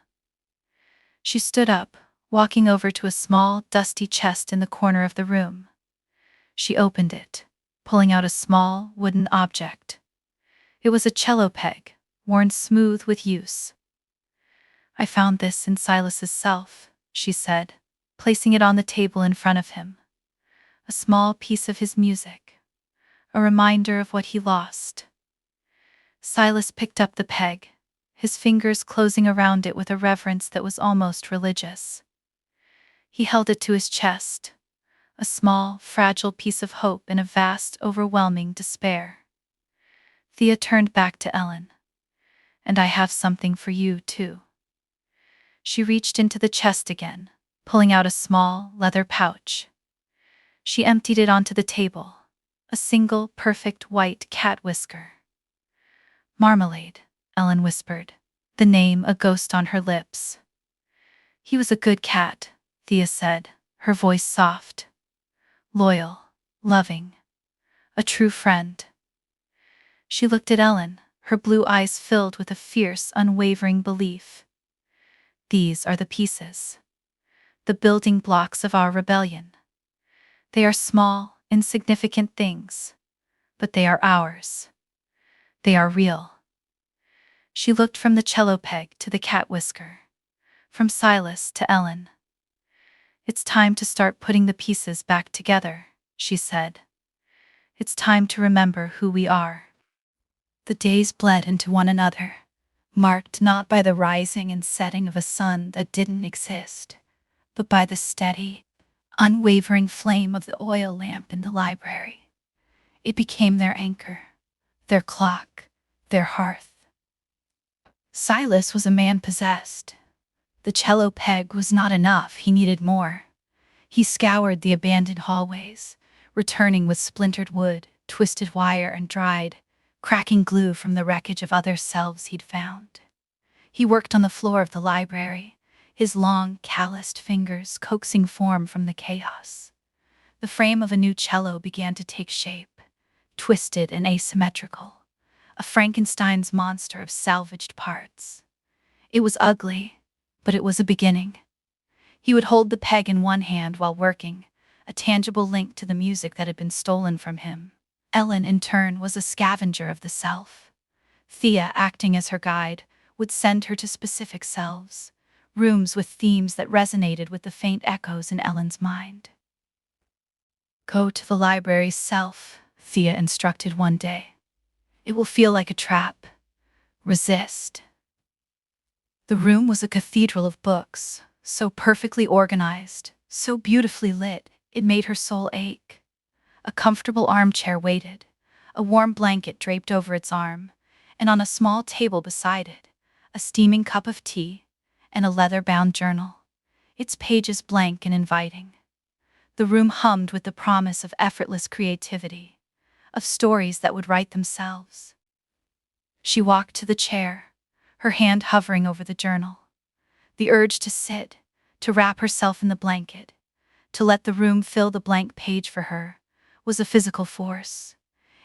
She stood up, walking over to a small, dusty chest in the corner of the room. She opened it, pulling out a small, wooden object. It was a cello peg, worn smooth with use. "I found this in Silas's self," she said, placing it on the table in front of him. "A small piece of his music, a reminder of what he lost." Silas picked up the peg, his fingers closing around it with a reverence that was almost religious. He held it to his chest, a small, fragile piece of hope in a vast, overwhelming despair. Thea turned back to Ellen. "And I have something for you, too." She reached into the chest again, pulling out a small, leather pouch. She emptied it onto the table, a single, perfect white cat whisker. "Marmalade," Ellen whispered, the name a ghost on her lips. "He was a good cat," Thea said, her voice soft. "Loyal, loving, a true friend." She looked at Ellen, her blue eyes filled with a fierce, unwavering belief. "These are the pieces, the building blocks of our rebellion. They are small, insignificant things, but they are ours. They are real." She looked from the cello peg to the cat whisker, from Silas to Ellen. "It's time to start putting the pieces back together," she said. "It's time to remember who we are." The days bled into one another, marked not by the rising and setting of a sun that didn't exist, but by the steady, unwavering flame of the oil lamp in the library. It became their anchor, their clock, their hearth. Silas was a man possessed. The cello peg was not enough, he needed more. He scoured the abandoned hallways, returning with splintered wood, twisted wire, and dried, cracking glue from the wreckage of other selves he'd found. He worked on the floor of the library, his long, calloused fingers coaxing form from the chaos. The frame of a new cello began to take shape, twisted and asymmetrical, a Frankenstein's monster of salvaged parts. It was ugly, but it was a beginning. He would hold the peg in one hand while working, a tangible link to the music that had been stolen from him. Ellen, in turn, was a scavenger of the self. Thea, acting as her guide, would send her to specific selves, rooms with themes that resonated with the faint echoes in Ellen's mind. "Go to the library's self," Thea instructed one day. "It will feel like a trap. Resist." The room was a cathedral of books, so perfectly organized, so beautifully lit, it made her soul ache. A comfortable armchair waited, a warm blanket draped over its arm, and on a small table beside it, a steaming cup of tea and a leather-bound journal, its pages blank and inviting. The room hummed with the promise of effortless creativity, of stories that would write themselves. She walked to the chair, her hand hovering over the journal. The urge to sit, to wrap herself in the blanket, to let the room fill the blank page for her, was a physical force.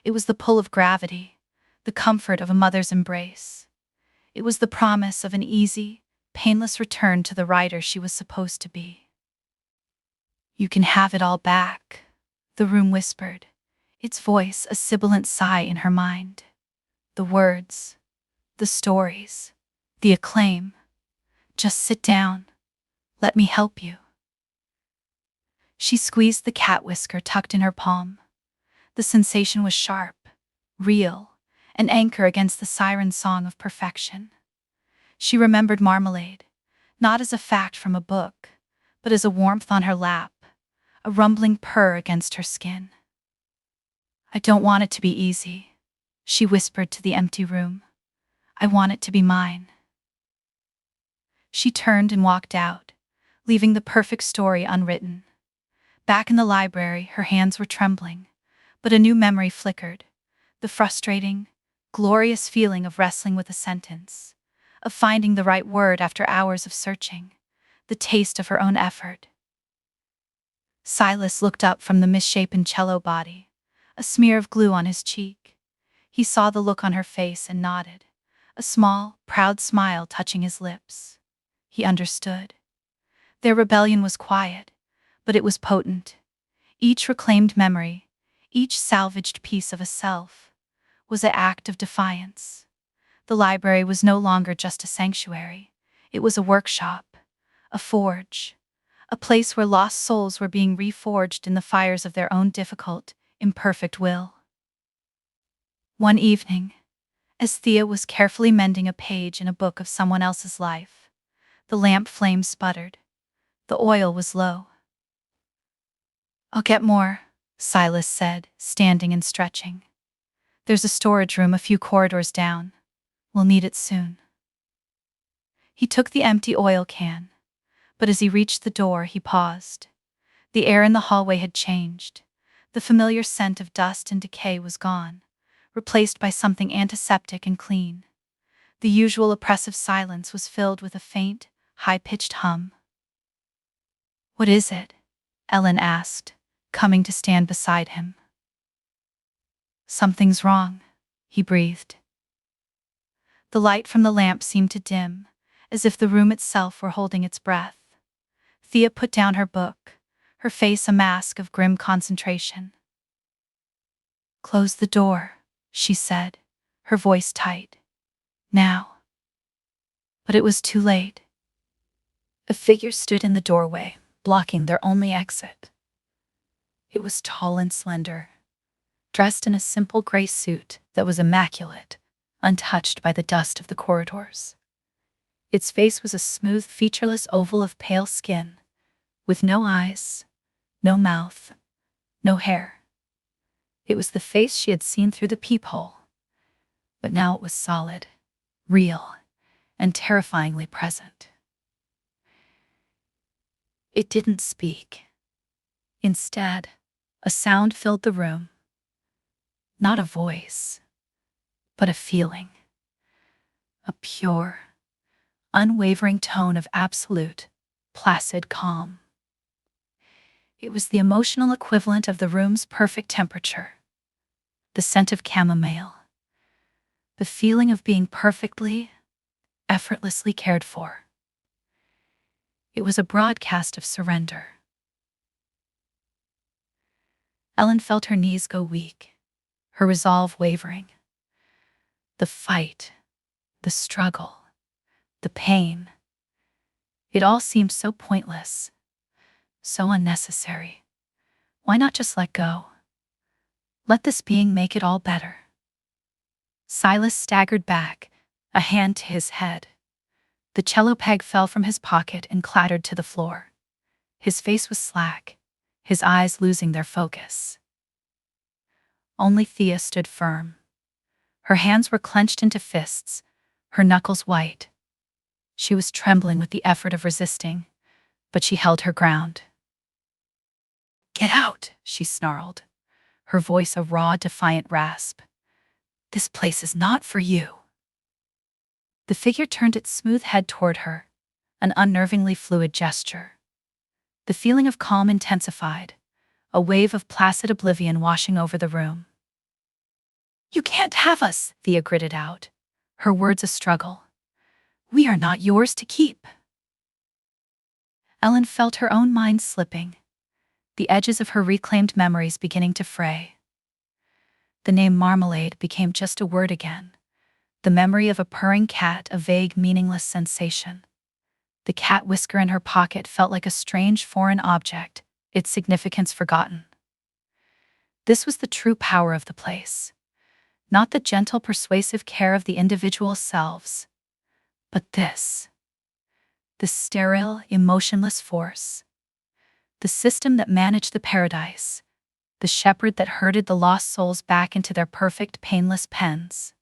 It was the pull of gravity, the comfort of a mother's embrace. It was the promise of an easy, painless return to the writer she was supposed to be. "You can have it all back," the room whispered, its voice a sibilant sigh in her mind. "The words, the stories, the acclaim. Just sit down. Let me help you." She squeezed the cat whisker tucked in her palm. The sensation was sharp, real, an anchor against the siren song of perfection. She remembered marmalade, not as a fact from a book, but as a warmth on her lap, a rumbling purr against her skin. "I don't want it to be easy," she whispered to the empty room. "I want it to be mine." She turned and walked out, leaving the perfect story unwritten. Back in the library, her hands were trembling, but a new memory flickered, the frustrating, glorious feeling of wrestling with a sentence, of finding the right word after hours of searching, the taste of her own effort. Silas looked up from the misshapen cello body, a smear of glue on his cheek. He saw the look on her face and nodded, a small, proud smile touching his lips. He understood. Their rebellion was quiet, but it was potent. Each reclaimed memory, each salvaged piece of a self, was an act of defiance. The library was no longer just a sanctuary. It was a workshop, a forge, a place where lost souls were being reforged in the fires of their own difficult, imperfect will. One evening, as Thea was carefully mending a page in a book of someone else's life, the lamp flame sputtered. The oil was low. "I'll get more," Silas said, standing and stretching. "There's a storage room a few corridors down. We'll need it soon." He took the empty oil can, but as he reached the door, he paused. The air in the hallway had changed. The familiar scent of dust and decay was gone, replaced by something antiseptic and clean. The usual oppressive silence was filled with a faint, high-pitched hum. "What is it?" Ellen asked, coming to stand beside him. "Something's wrong," he breathed. The light from the lamp seemed to dim, as if the room itself were holding its breath. Thea put down her book, her face a mask of grim concentration. "Close the door," she said, her voice tight. "Now." But it was too late. A figure stood in the doorway, blocking their only exit. It was tall and slender, dressed in a simple gray suit that was immaculate, untouched by the dust of the corridors. Its face was a smooth, featureless oval of pale skin, with no eyes, no mouth, no hair. It was the face she had seen through the peephole, but now it was solid, real, and terrifyingly present. It didn't speak. Instead, a sound filled the room. Not a voice, but a feeling. A pure, unwavering tone of absolute, placid calm. It was the emotional equivalent of the room's perfect temperature. The scent of chamomile. The feeling of being perfectly, effortlessly cared for. It was a broadcast of surrender. Ellen felt her knees go weak, her resolve wavering. The fight, the struggle, the pain. It all seemed so pointless, so unnecessary. Why not just let go? Let this being make it all better. Silas staggered back, a hand to his head. The cello peg fell from his pocket and clattered to the floor. His face was slack, his eyes losing their focus. Only Thea stood firm. Her hands were clenched into fists, her knuckles white. She was trembling with the effort of resisting, but she held her ground. "Get out," she snarled, her voice a raw, defiant rasp. "This place is not for you." The figure turned its smooth head toward her, an unnervingly fluid gesture. The feeling of calm intensified, a wave of placid oblivion washing over the room. "You can't have us," Thea gritted out, her words a struggle. "We are not yours to keep." Ellen felt her own mind slipping, the edges of her reclaimed memories beginning to fray. The name Marmalade became just a word again, the memory of a purring cat a vague, meaningless sensation. The cat whisker in her pocket felt like a strange foreign object, its significance forgotten. This was the true power of the place. Not the gentle, persuasive care of the individual selves, but this sterile, emotionless force. The system that managed the paradise, the shepherd that herded the lost souls back into their perfect, painless pens.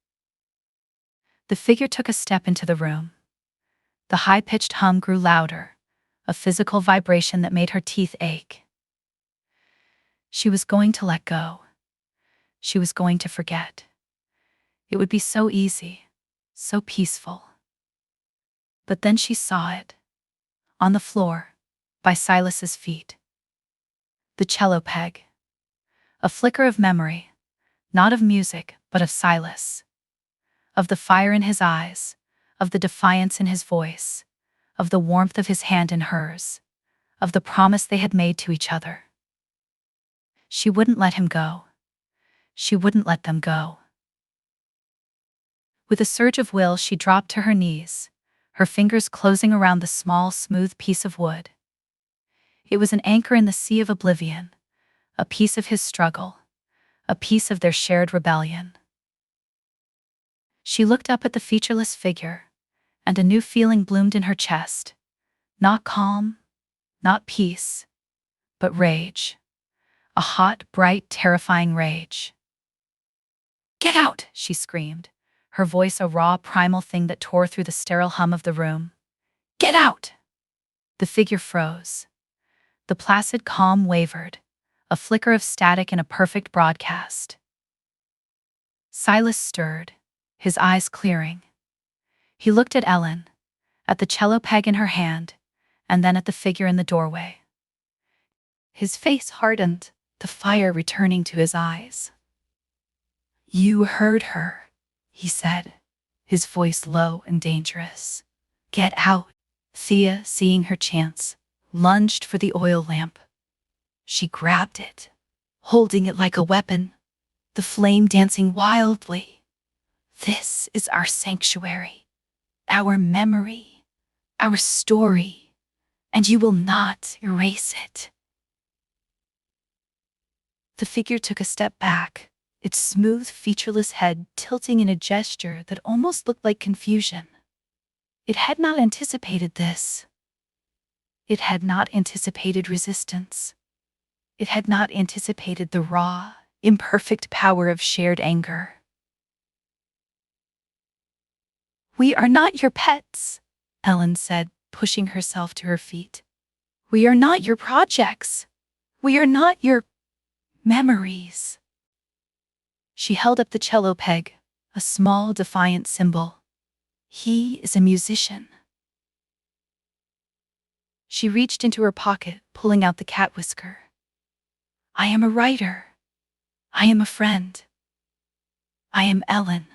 The figure took a step into the room. The high-pitched hum grew louder, a physical vibration that made her teeth ache. She was going to let go. She was going to forget. It would be so easy, so peaceful. But then she saw it. On the floor, by Silas's feet. The cello peg. A flicker of memory, not of music, but of Silas. Of the fire in his eyes, of the defiance in his voice, of the warmth of his hand in hers, of the promise they had made to each other. She wouldn't let him go. She wouldn't let them go. With a surge of will, she dropped to her knees, her fingers closing around the small, smooth piece of wood. It was an anchor in the sea of oblivion, a piece of his struggle, a piece of their shared rebellion. She looked up at the featureless figure, and a new feeling bloomed in her chest. Not calm, not peace, but rage. A hot, bright, terrifying rage. "Get out!" she screamed, her voice a raw, primal thing that tore through the sterile hum of the room. "Get out!" The figure froze. The placid calm wavered, a flicker of static in a perfect broadcast. Silas stirred, his eyes clearing. He looked at Ellen, at the cello peg in her hand, and then at the figure in the doorway. His face hardened, the fire returning to his eyes. "You heard her," he said, his voice low and dangerous. "Get out." Thea, seeing her chance, lunged for the oil lamp. She grabbed it, holding it like a weapon, the flame dancing wildly. "This is our sanctuary, our memory, our story, and you will not erase it." The figure took a step back, its smooth, featureless head tilting in a gesture that almost looked like confusion. It had not anticipated this. It had not anticipated resistance. It had not anticipated the raw, imperfect power of shared anger. "We are not your pets," Ellen said, pushing herself to her feet. "We are not your projects. We are not your memories." She held up the cello peg, a small, defiant symbol. "He is a musician." She reached into her pocket, pulling out the cat whisker. "I am a writer. I am a friend. I am Ellen."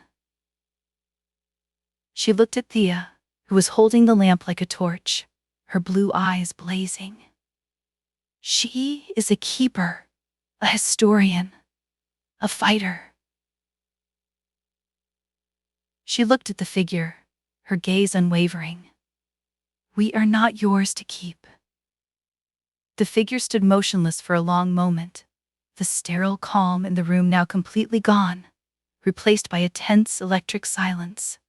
She looked at Thea, who was holding the lamp like a torch, her blue eyes blazing. "She is a keeper, a historian, a fighter." She looked at the figure, her gaze unwavering. "We are not yours to keep." The figure stood motionless for a long moment, the sterile calm in the room now completely gone, replaced by a tense electric silence.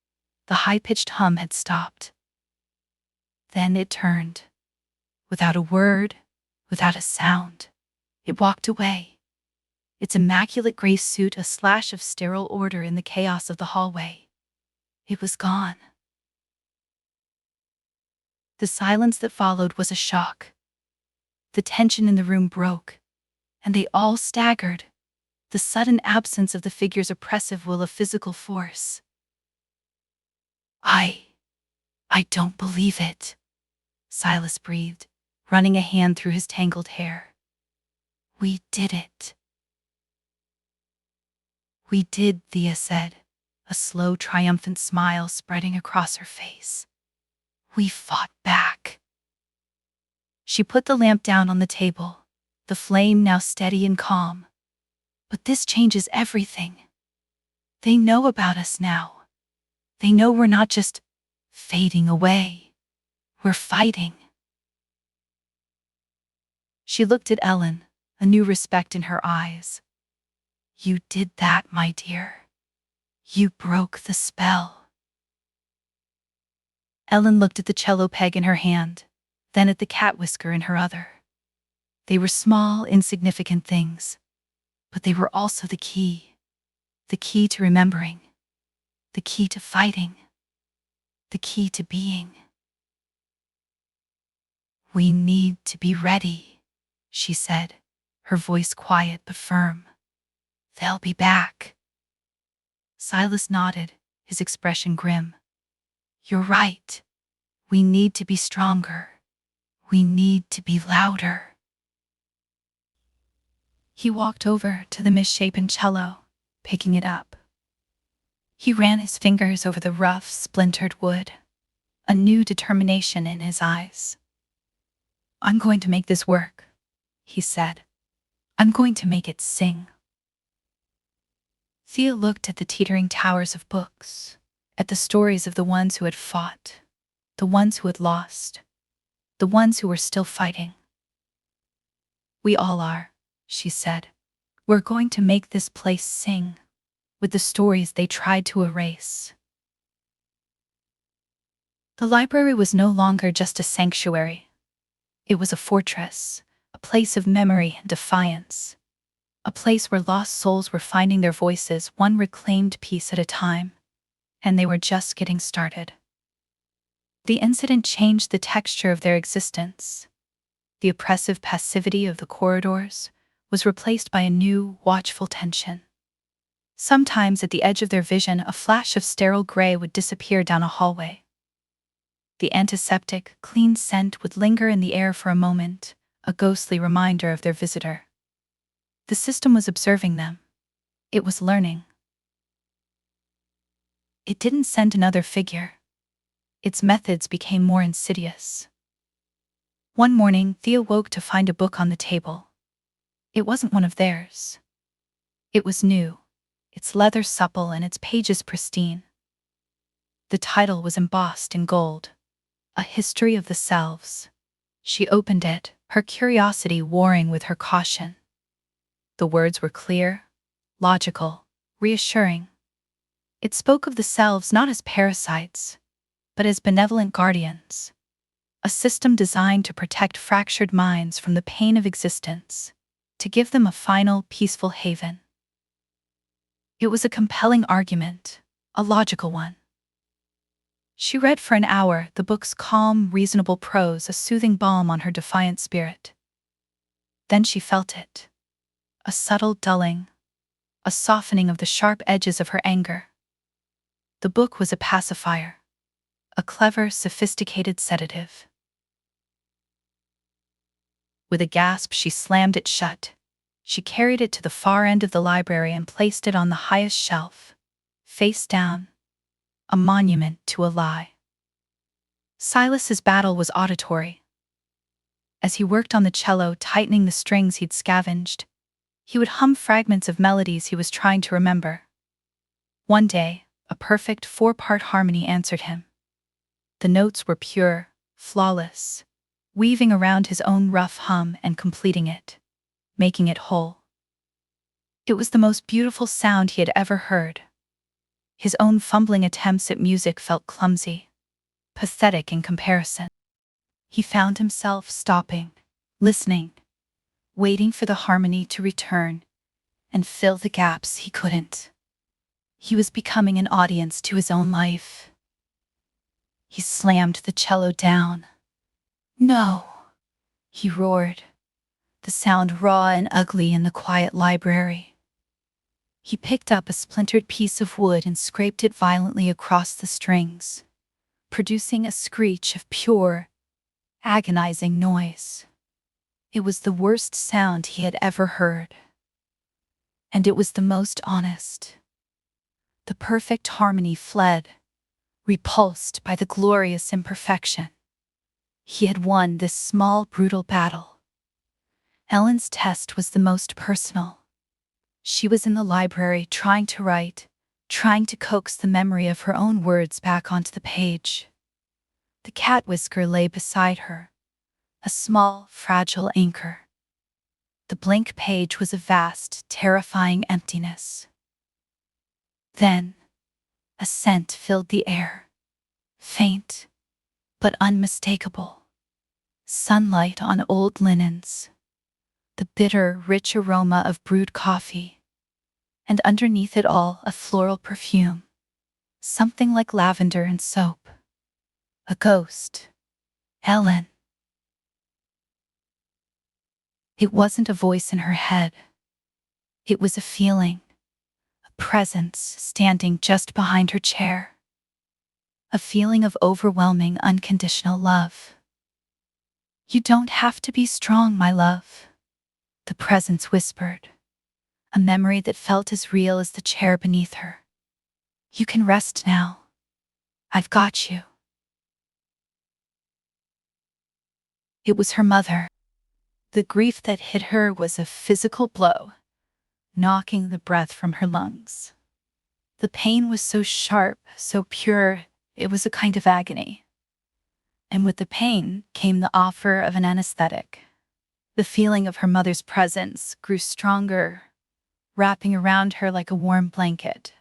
The high-pitched hum had stopped. Then it turned. Without a word, without a sound, it walked away. Its immaculate gray suit a slash of sterile order in the chaos of the hallway. It was gone. The silence that followed was a shock. The tension in the room broke, and they all staggered, the sudden absence of the figure's oppressive will of physical force. I don't believe it," Silas breathed, running a hand through his tangled hair. "We did it." "We did," Thea said, a slow, triumphant smile spreading across her face. "We fought back." She put the lamp down on the table, the flame now steady and calm. "But this changes everything. They know about us now. They know we're not just fading away. We're fighting." She looked at Ellen, a new respect in her eyes. "You did that, my dear. You broke the spell. Ellen looked at the cello peg in her hand, then at the cat whisker in her other. They were small, insignificant things, but they were also the key to remembering, the key to fighting, the key to being. We need to be ready, she said, her voice quiet but firm. They'll be back. Silas nodded, his expression grim. You're right. We need to be stronger. We need to be louder. He walked over to the misshapen cello, picking it up. He ran his fingers over the rough, splintered wood, a new determination in his eyes. I'm going to make this work, he said. I'm going to make it sing. Thea looked at the teetering towers of books, at the stories of the ones who had fought, the ones who had lost, the ones who were still fighting. We all are, she said. We're going to make this place sing, with the stories they tried to erase. The library was no longer just a sanctuary. It was a fortress, a place of memory and defiance, a place where lost souls were finding their voices one reclaimed piece at a time, and they were just getting started. The incident changed the texture of their existence. The oppressive passivity of the corridors was replaced by a new, watchful tension. Sometimes at the edge of their vision, a flash of sterile gray would disappear down a hallway. The antiseptic, clean scent would linger in the air for a moment, a ghostly reminder of their visitor. The system was observing them. It was learning. It didn't send another figure. Its methods became more insidious. One morning, Thea woke to find a book on the table. It wasn't one of theirs. It was new, its leather supple and its pages pristine. The title was embossed in gold, A History of the Selves. She opened it, her curiosity warring with her caution. The words were clear, logical, reassuring. It spoke of the selves not as parasites, but as benevolent guardians, a system designed to protect fractured minds from the pain of existence, to give them a final, peaceful haven. It was a compelling argument, a logical one. She read for an hour, the book's calm, reasonable prose a soothing balm on her defiant spirit. Then she felt it. A subtle dulling, a softening of the sharp edges of her anger. The book was a pacifier, a clever, sophisticated sedative. With a gasp, she slammed it shut. She carried it to the far end of the library and placed it on the highest shelf, face down, a monument to a lie. Silas's battle was auditory. As he worked on the cello, tightening the strings he'd scavenged, he would hum fragments of melodies he was trying to remember. One day, a perfect 4-part harmony answered him. The notes were pure, flawless, weaving around his own rough hum and completing it, making it whole. It was the most beautiful sound he had ever heard. His own fumbling attempts at music felt clumsy, pathetic in comparison. He found himself stopping, listening, waiting for the harmony to return and fill the gaps he couldn't. He was becoming an audience to his own life. He slammed the cello down. No, he roared, the sound raw and ugly in the quiet library. He picked up a splintered piece of wood and scraped it violently across the strings, producing a screech of pure, agonizing noise. It was the worst sound he had ever heard. And it was the most honest. The perfect harmony fled, repulsed by the glorious imperfection. He had won this small, brutal battle. Ellen's test was the most personal. She was in the library trying to write, trying to coax the memory of her own words back onto the page. The cat whisker lay beside her, a small, fragile anchor. The blank page was a vast, terrifying emptiness. Then, A scent filled the air, faint but unmistakable. Sunlight on old linens, the bitter, rich aroma of brewed coffee, and underneath it all a floral perfume, something like lavender and soap. A ghost. Ellen. It wasn't a voice in her head. It was a feeling, a presence standing just behind her chair. A feeling of overwhelming, unconditional love. "You don't have to be strong, my love," the presence whispered, a memory that felt as real as the chair beneath her. "You can rest now. I've got you." It was her mother. The grief that hit her was a physical blow, knocking the breath from her lungs. The pain was so sharp, so pure, it was a kind of agony. And with the pain came the offer of an anesthetic. The feeling of her mother's presence grew stronger, wrapping around her like a warm blanket.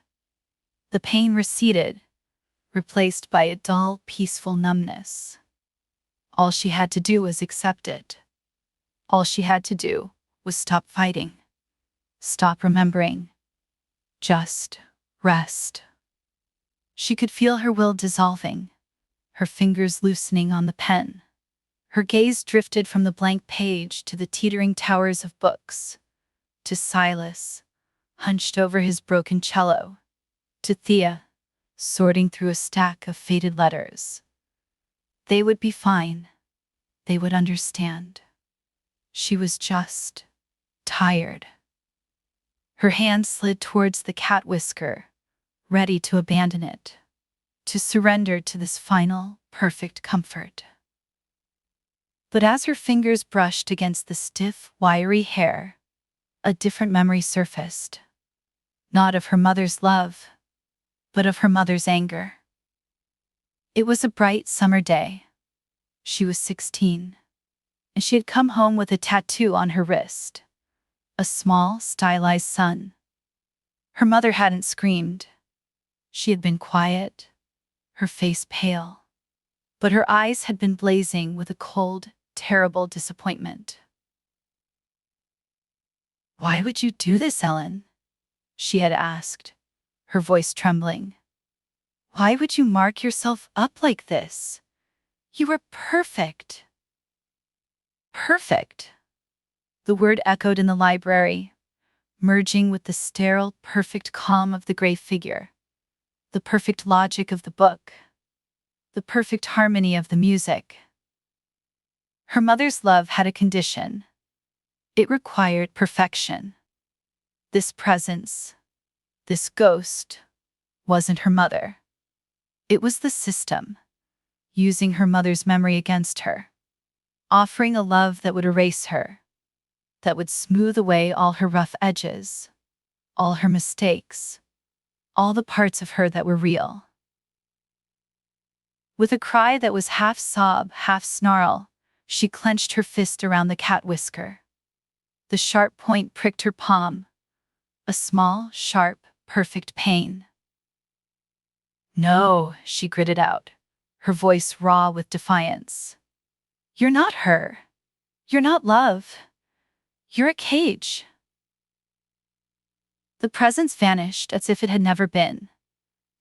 The pain receded, replaced by a dull, peaceful numbness. All she had to do was accept it. All she had to do was stop fighting, stop remembering, just rest. She could feel her will dissolving, her fingers loosening on the pen. Her gaze drifted from the blank page to the teetering towers of books, to Silas, hunched over his broken cello, to Thea, sorting through a stack of faded letters. They would be fine. They would understand. She was just tired. Her hand slid towards the cat whisker, ready to abandon it, to surrender to this final, perfect comfort. But as her fingers brushed against the stiff, wiry hair, a different memory surfaced. Not of her mother's love, but of her mother's anger. It was a bright summer day. She was 16, and she had come home with a tattoo on her wrist, a small, stylized sun. Her mother hadn't screamed. She had been quiet, her face pale, but her eyes had been blazing with a cold, terrible disappointment. "Why would you do this, Ellen?" she had asked, her voice trembling. "Why would you mark yourself up like this? You were perfect." Perfect. The word echoed in the library, merging with the sterile, perfect calm of the gray figure, the perfect logic of the book, the perfect harmony of the music. Her mother's love had a condition. It required perfection. This presence, this ghost, wasn't her mother. It was the system, using her mother's memory against her, offering a love that would erase her, that would smooth away all her rough edges, all her mistakes, all the parts of her that were real. With a cry that was half sob, half snarl, she clenched her fist around the cat whisker. The sharp point pricked her palm, a small, sharp, perfect pain. "No," she gritted out, her voice raw with defiance. "You're not her. You're not love. You're a cage." The presence vanished as if it had never been.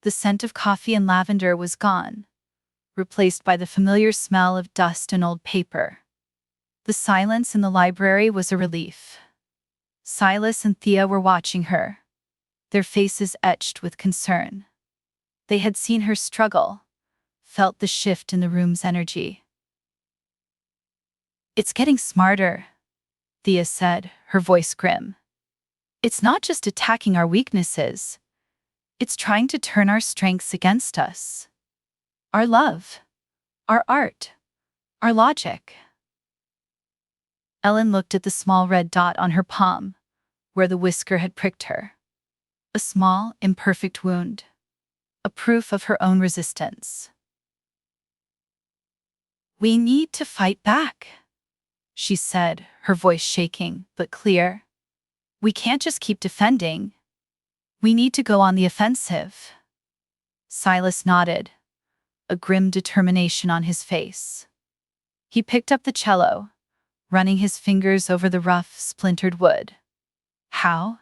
The scent of coffee and lavender was gone, replaced by the familiar smell of dust and old paper. The silence in the library was a relief. Silas and Thea were watching her, their faces etched with concern. They had seen her struggle, felt the shift in the room's energy. "It's getting smarter," Thea said, her voice grim. "It's not just attacking our weaknesses. It's trying to turn our strengths against us. Our love, our art, our logic." Ellen looked at the small red dot on her palm, where the whisker had pricked her. A small, imperfect wound, a proof of her own resistance. "We need to fight back," she said, her voice shaking but clear. "We can't just keep defending. We need to go on the offensive." Silas nodded, a grim determination on his face. He picked up the cello, running his fingers over the rough, splintered wood. How?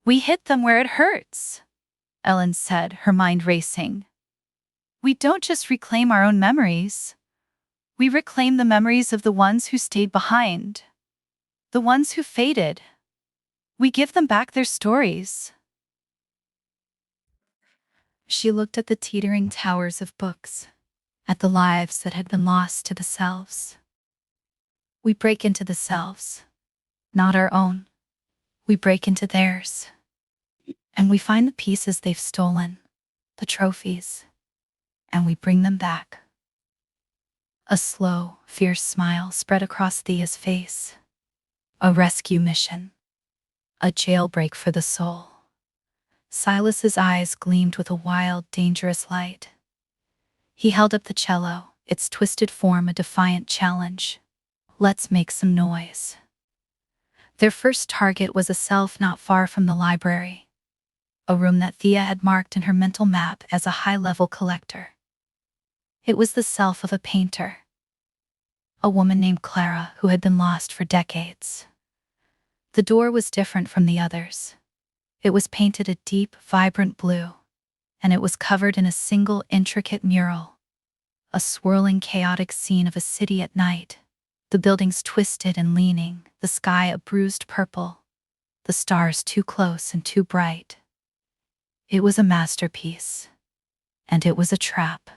We hit them where it hurts, Ellen said, her mind racing. We don't just reclaim our own memories. We reclaim the memories of the ones who stayed behind, the ones who faded. We give them back their stories. She looked at the teetering towers of books, at the lives that had been lost to the selves. We break into the selves, not our own. We break into theirs. And we find the pieces they've stolen, the trophies, and we bring them back. A slow, fierce smile spread across Thea's face. A rescue mission. A jailbreak for the soul. Silas's eyes gleamed with a wild, dangerous light. He held up the cello, its twisted form a defiant challenge. Let's make some noise. Their first target was a self not far from the library, a room that Thea had marked in her mental map as a high-level collector. It was the self of a painter, a woman named Clara who had been lost for decades. The door was different from the others. It was painted a deep, vibrant blue, and it was covered in a single intricate mural, a swirling, chaotic scene of a city at night. The buildings twisted and leaning, the sky a bruised purple, the stars too close and too bright. It was a masterpiece, and it was a trap.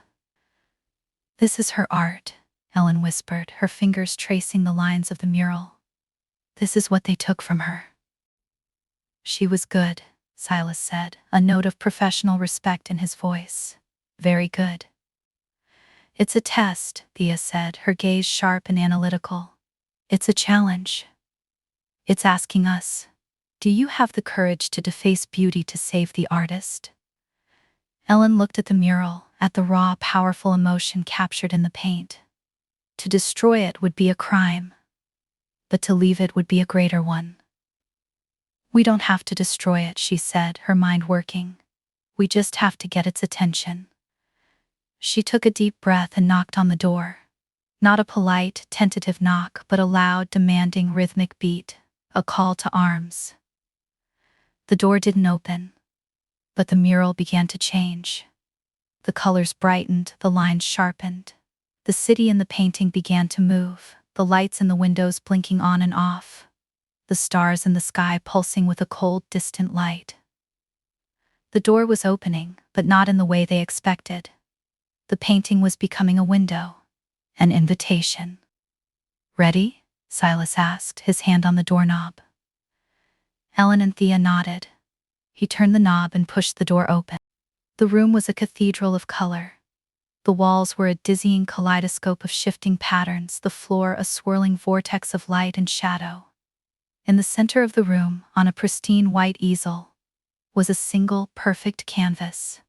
This is her art, Ellen whispered, her fingers tracing the lines of the mural. This is what they took from her. She was good, Silas said, a note of professional respect in his voice. Very good. It's a test, Thea said, her gaze sharp and analytical. It's a challenge. It's asking us, do you have the courage to deface beauty to save the artist? Ellen looked at the mural, at the raw, powerful emotion captured in the paint. To destroy it would be a crime, but to leave it would be a greater one. We don't have to destroy it, she said, her mind working. We just have to get its attention. She took a deep breath and knocked on the door. Not a polite, tentative knock, but a loud, demanding, rhythmic beat, a call to arms. The door didn't open, but the mural began to change. The colors brightened, the lines sharpened. The city in the painting began to move, the lights in the windows blinking on and off, the stars in the sky pulsing with a cold, distant light. The door was opening, but not in the way they expected. The painting was becoming a window, an invitation. Ready? Silas asked, his hand on the doorknob. Ellen and Thea nodded. He turned the knob and pushed the door open. The room was a cathedral of color. The walls were a dizzying kaleidoscope of shifting patterns, the floor a swirling vortex of light and shadow. In the center of the room, on a pristine white easel, was a single, perfect canvas.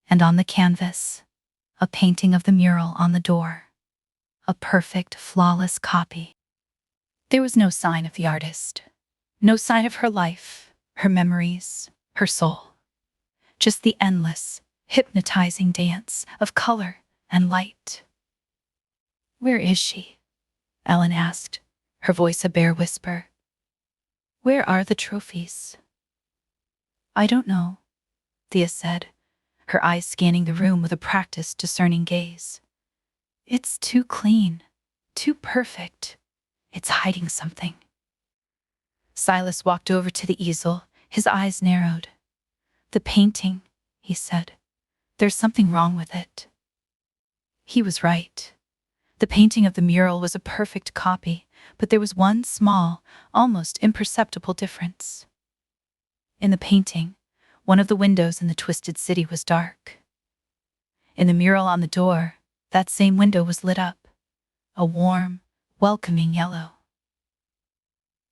And on the canvas, a painting of the mural on the door. A perfect, flawless copy. There was no sign of the artist. No sign of her life, her memories, her soul. Just the endless, hypnotizing dance of color and light. Where is she? Ellen asked, her voice a bare whisper. Where are the trophies? I don't know, Thea said, her eyes scanning the room with a practiced, discerning gaze. It's too clean, too perfect. It's hiding something. Silas walked over to the easel, his eyes narrowed. The painting, he said. There's something wrong with it. He was right. The painting of the mural was a perfect copy, but there was one small, almost imperceptible difference. In the painting, one of the windows in the twisted city was dark. In the mural on the door, that same window was lit up, a warm, welcoming yellow.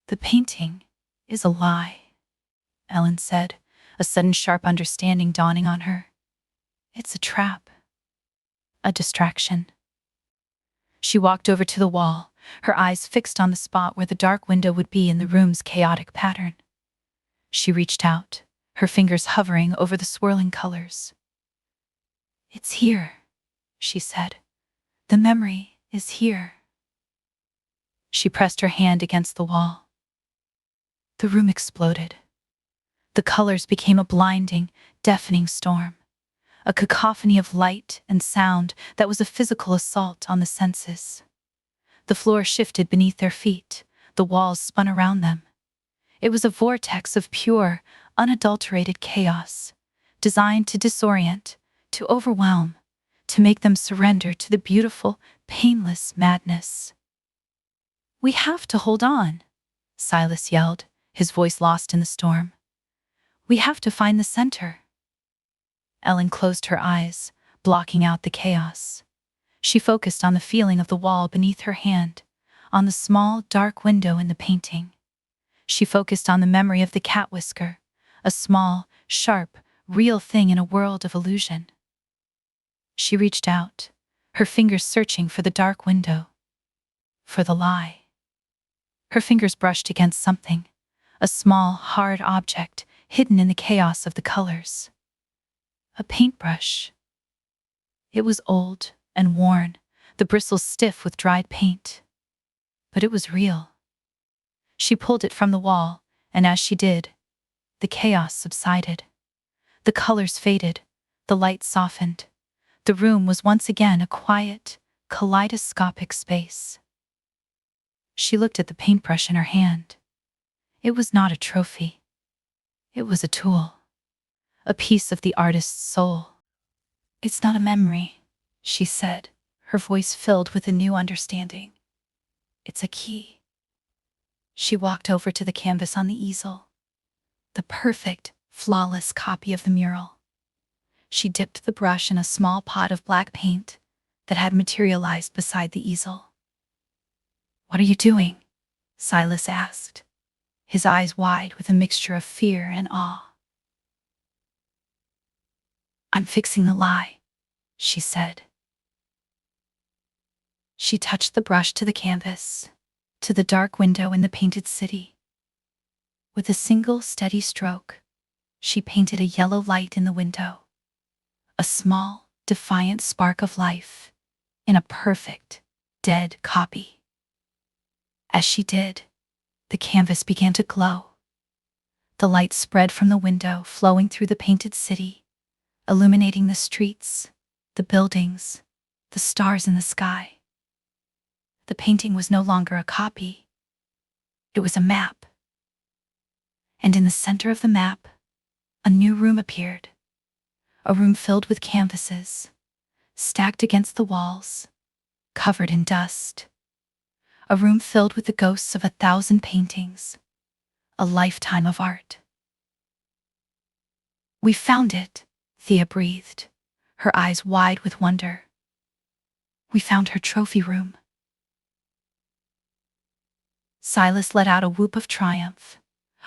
The painting is a lie, Ellen said, a sudden sharp understanding dawning on her. It's a trap, a distraction. She walked over to the wall, her eyes fixed on the spot where the dark window would be in the room's chaotic pattern. She reached out, her fingers hovering over the swirling colors. "It's here," she said. "The memory is here." She pressed her hand against the wall. The room exploded. The colors became a blinding, deafening storm, a cacophony of light and sound that was a physical assault on the senses. The floor shifted beneath their feet, the walls spun around them. It was a vortex of pure, unadulterated chaos, designed to disorient, to overwhelm, to make them surrender to the beautiful, painless madness. "We have to hold on," Silas yelled, his voice lost in the storm. "We have to find the center." Ellen closed her eyes, blocking out the chaos. She focused on the feeling of the wall beneath her hand, on the small, dark window in the painting. She focused on the memory of the cat whisker, a small, sharp, real thing in a world of illusion. She reached out, her fingers searching for the dark window, for the lie. Her fingers brushed against something, a small, hard object hidden in the chaos of the colors. A paintbrush. It was old and worn, the bristles stiff with dried paint. But it was real. She pulled it from the wall, and as she did, the chaos subsided. The colors faded, the light softened. The room was once again a quiet, kaleidoscopic space. She looked at the paintbrush in her hand. It was not a trophy. It was a tool, a piece of the artist's soul. "It's not a memory," she said, her voice filled with a new understanding. "It's a key." She walked over to the canvas on the easel, the perfect, flawless copy of the mural. She dipped the brush in a small pot of black paint that had materialized beside the easel. "What are you doing?" Silas asked, his eyes wide with a mixture of fear and awe. "I'm fixing the lie," she said. She touched the brush to the canvas, to the dark window in the painted city. With a single steady stroke, she painted a yellow light in the window, a small, defiant spark of life in a perfect, dead copy. As she did, the canvas began to glow. The light spread from the window, flowing through the painted city, illuminating the streets, the buildings, the stars in the sky. The painting was no longer a copy. It was a map. And in the center of the map, a new room appeared. A room filled with canvases, stacked against the walls, covered in dust. A room filled with the ghosts of 1,000 paintings, a lifetime of art. "We found it," Thea breathed, her eyes wide with wonder. "We found her trophy room." Silas let out a whoop of triumph,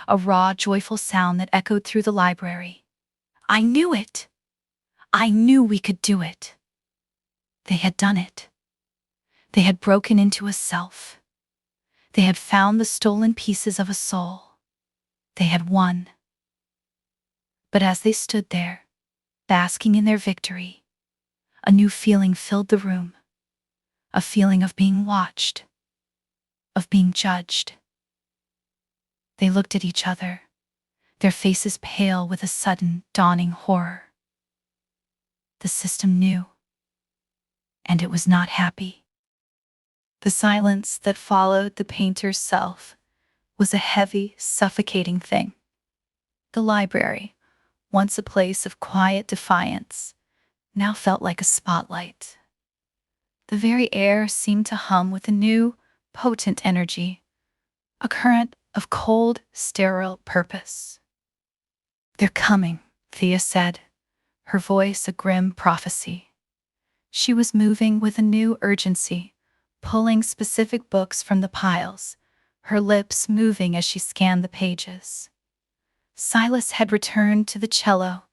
a raw, joyful sound that echoed through the library. "I knew it! I knew we could do it!" They had done it. They had broken into a self. They had found the stolen pieces of a soul. They had won. But as they stood there, basking in their victory, a new feeling filled the room. A feeling of being watched, of being judged. They looked at each other, their faces pale with a sudden, dawning horror. The system knew, and it was not happy. The silence that followed the painter's self was a heavy, suffocating thing. The library, once a place of quiet defiance, now felt like a spotlight. The very air seemed to hum with a new, potent energy, a current of cold, sterile purpose. "They're coming," Thea said, her voice a grim prophecy. She was moving with a new urgency, pulling specific books from the piles, her lips moving as she scanned the pages. Silas had returned to the cello,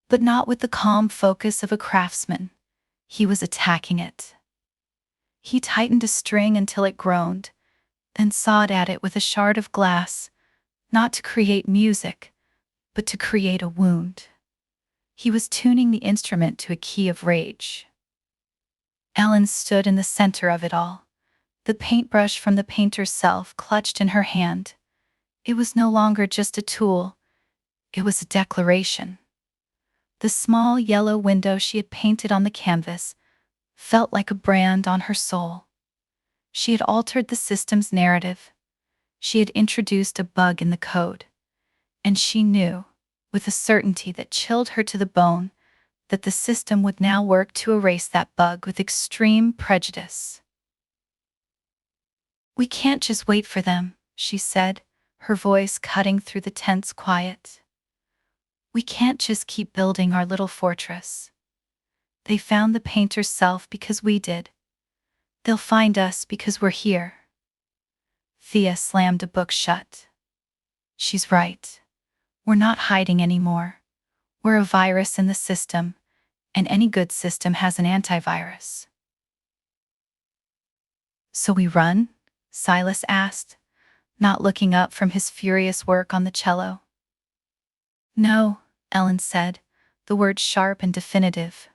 but not with the calm focus of a craftsman. He was attacking it. He tightened a string until it groaned, then sawed at it with a shard of glass, not to create music, but to create a wound. He was tuning the instrument to a key of rage. Ellen stood in the center of it all, the paintbrush from the painter's self clutched in her hand. It was no longer just a tool, it was a declaration. The small yellow window she had painted on the canvas felt like a brand on her soul. She had altered the system's narrative. She had introduced a bug in the code. And she knew, with a certainty that chilled her to the bone, that the system would now work to erase that bug with extreme prejudice. "We can't just wait for them," she said, her voice cutting through the tense quiet. "We can't just keep building our little fortress. They found the painter's self because we did. They'll find us because we're here." Thea slammed a book shut. "She's right. We're not hiding anymore. We're a virus in the system, and any good system has an antivirus." "So we run?" Silas asked, not looking up from his furious work on the cello. "No," Ellen said, the words sharp and definitive.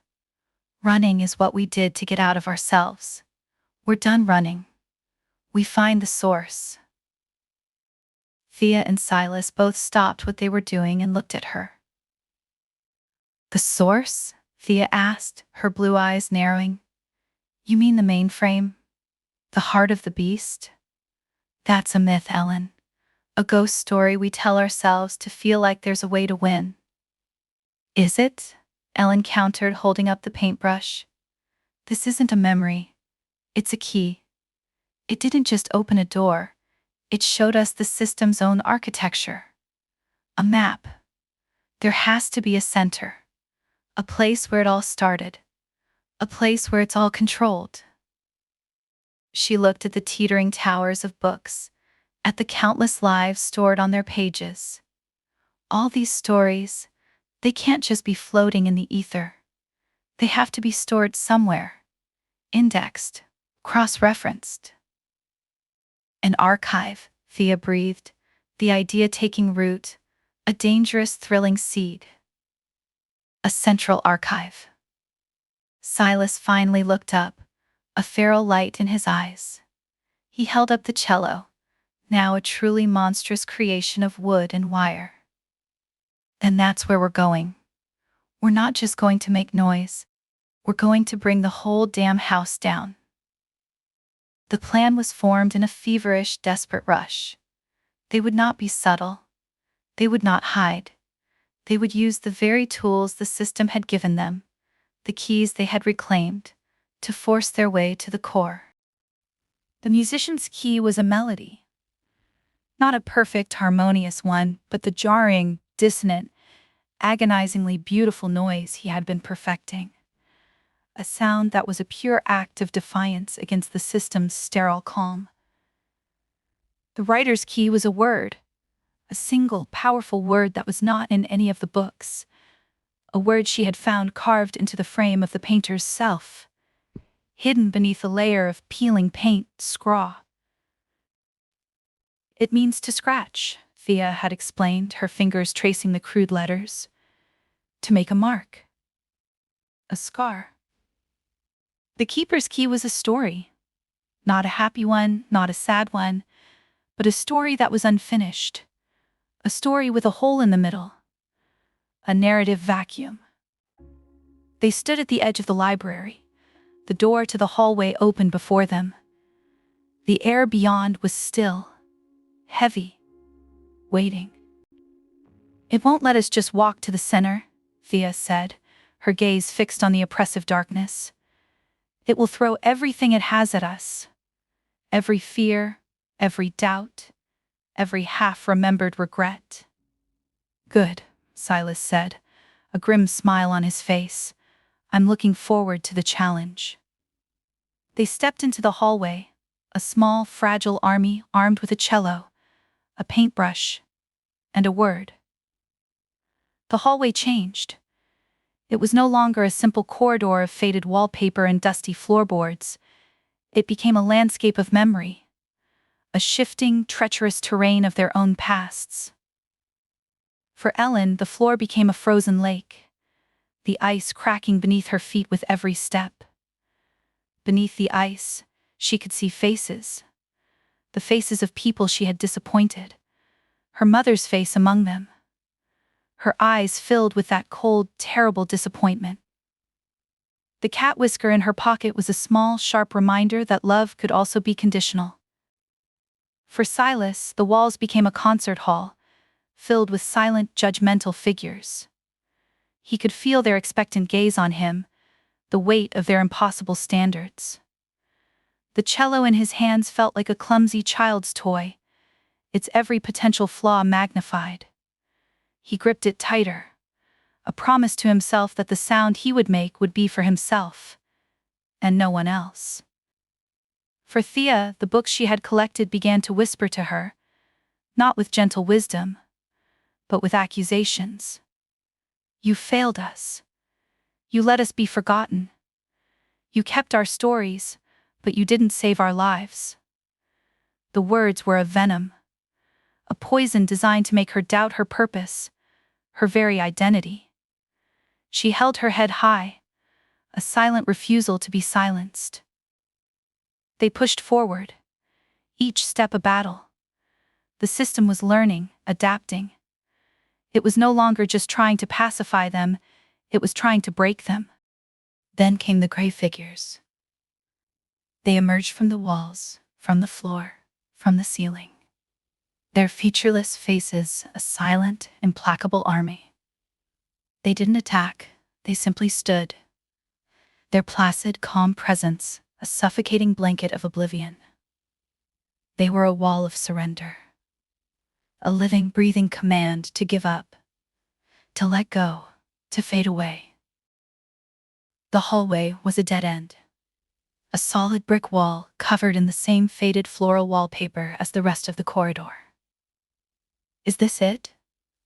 "Running is what we did to get out of ourselves. We're done running. We find the source." Thea and Silas both stopped what they were doing and looked at her. "The source?" Thea asked, her blue eyes narrowing. "You mean the mainframe? The heart of the beast?" "That's a myth, Ellen. A ghost story we tell ourselves to feel like there's a way to win." "Is it?" Ellen countered, holding up the paintbrush. "This isn't a memory. It's a key. It didn't just open a door. It showed us the system's own architecture. A map. There has to be a center. A place where it all started. A place where it's all controlled." She looked at the teetering towers of books, at the countless lives stored on their pages. All these stories, they can't just be floating in the ether. They have to be stored somewhere. Indexed. Cross-referenced. "An archive," Thea breathed, the idea taking root, a dangerous, thrilling seed. "A central archive." Silas finally looked up, a feral light in his eyes. He held up the cello, now a truly monstrous creation of wood and wire. "And that's where we're going. We're not just going to make noise. We're going to bring the whole damn house down." The plan was formed in a feverish, desperate rush. They would not be subtle. They would not hide. They would use the very tools the system had given them, the keys they had reclaimed, to force their way to the core. The musician's key was a melody. Not a perfect, harmonious one, but the jarring, dissonant, agonizingly beautiful noise he had been perfecting. A sound that was a pure act of defiance against the system's sterile calm. The writer's key was a word, a single, powerful word that was not in any of the books, a word she had found carved into the frame of the painter's self, hidden beneath a layer of peeling paint, scraw. "It means to scratch," Thea had explained, her fingers tracing the crude letters. "To make a mark. A scar." The keeper's key was a story. Not a happy one, not a sad one, but a story that was unfinished. A story with a hole in the middle. A narrative vacuum. They stood at the edge of the library. The door to the hallway opened before them. The air beyond was still, heavy, waiting. "It won't let us just walk to the center," Thea said, her gaze fixed on the oppressive darkness. "It will throw everything it has at us. Every fear, every doubt, every half-remembered regret." "Good," Silas said, a grim smile on his face. "I'm looking forward to the challenge." They stepped into the hallway, a small, fragile army armed with a cello, a paintbrush, and a word. The hallway changed. It was no longer a simple corridor of faded wallpaper and dusty floorboards. It became a landscape of memory, a shifting, treacherous terrain of their own pasts. For Ellen, the floor became a frozen lake, the ice cracking beneath her feet with every step. Beneath the ice, she could see faces, the faces of people she had disappointed, her mother's face among them. Her eyes filled with that cold, terrible disappointment. The cat whisker in her pocket was a small, sharp reminder that love could also be conditional. For Silas, the walls became a concert hall, filled with silent, judgmental figures. He could feel their expectant gaze on him, the weight of their impossible standards. The cello in his hands felt like a clumsy child's toy, its every potential flaw magnified. He gripped it tighter, a promise to himself that the sound he would make would be for himself, and no one else. For Thea, the books she had collected began to whisper to her, not with gentle wisdom, but with accusations. You failed us. You let us be forgotten. You kept our stories, but you didn't save our lives. The words were a venom, a poison designed to make her doubt her purpose, her very identity. She held her head high, a silent refusal to be silenced. They pushed forward, each step a battle. The system was learning, adapting. It was no longer just trying to pacify them, it was trying to break them. Then came the gray figures. They emerged from the walls, from the floor, from the ceiling. Their featureless faces, a silent, implacable army. They didn't attack, they simply stood. Their placid, calm presence, a suffocating blanket of oblivion. They were a wall of surrender. A living, breathing command to give up, to let go, to fade away. The hallway was a dead end. A solid brick wall covered in the same faded floral wallpaper as the rest of the corridor. Is this it?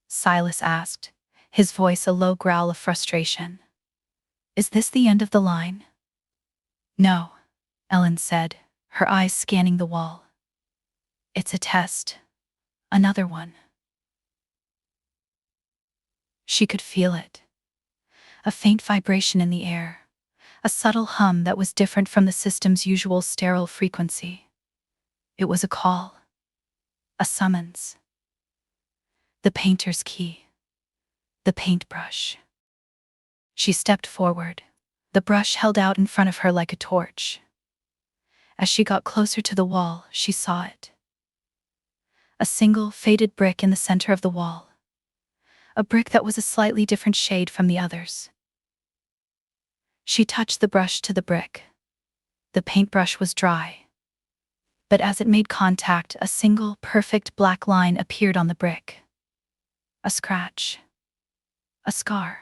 Silas asked, his voice a low growl of frustration. Is this the end of the line? No, Ellen said, her eyes scanning the wall. It's a test. Another one. She could feel it. A faint vibration in the air, a subtle hum that was different from the system's usual sterile frequency. It was a call, a summons. The painter's key, the paintbrush. She stepped forward, the brush held out in front of her like a torch. As she got closer to the wall, she saw it. A single, faded brick in the center of the wall. A brick that was a slightly different shade from the others. She touched the brush to the brick. The paintbrush was dry. But as it made contact, a single, perfect black line appeared on the brick. A scratch. A scar.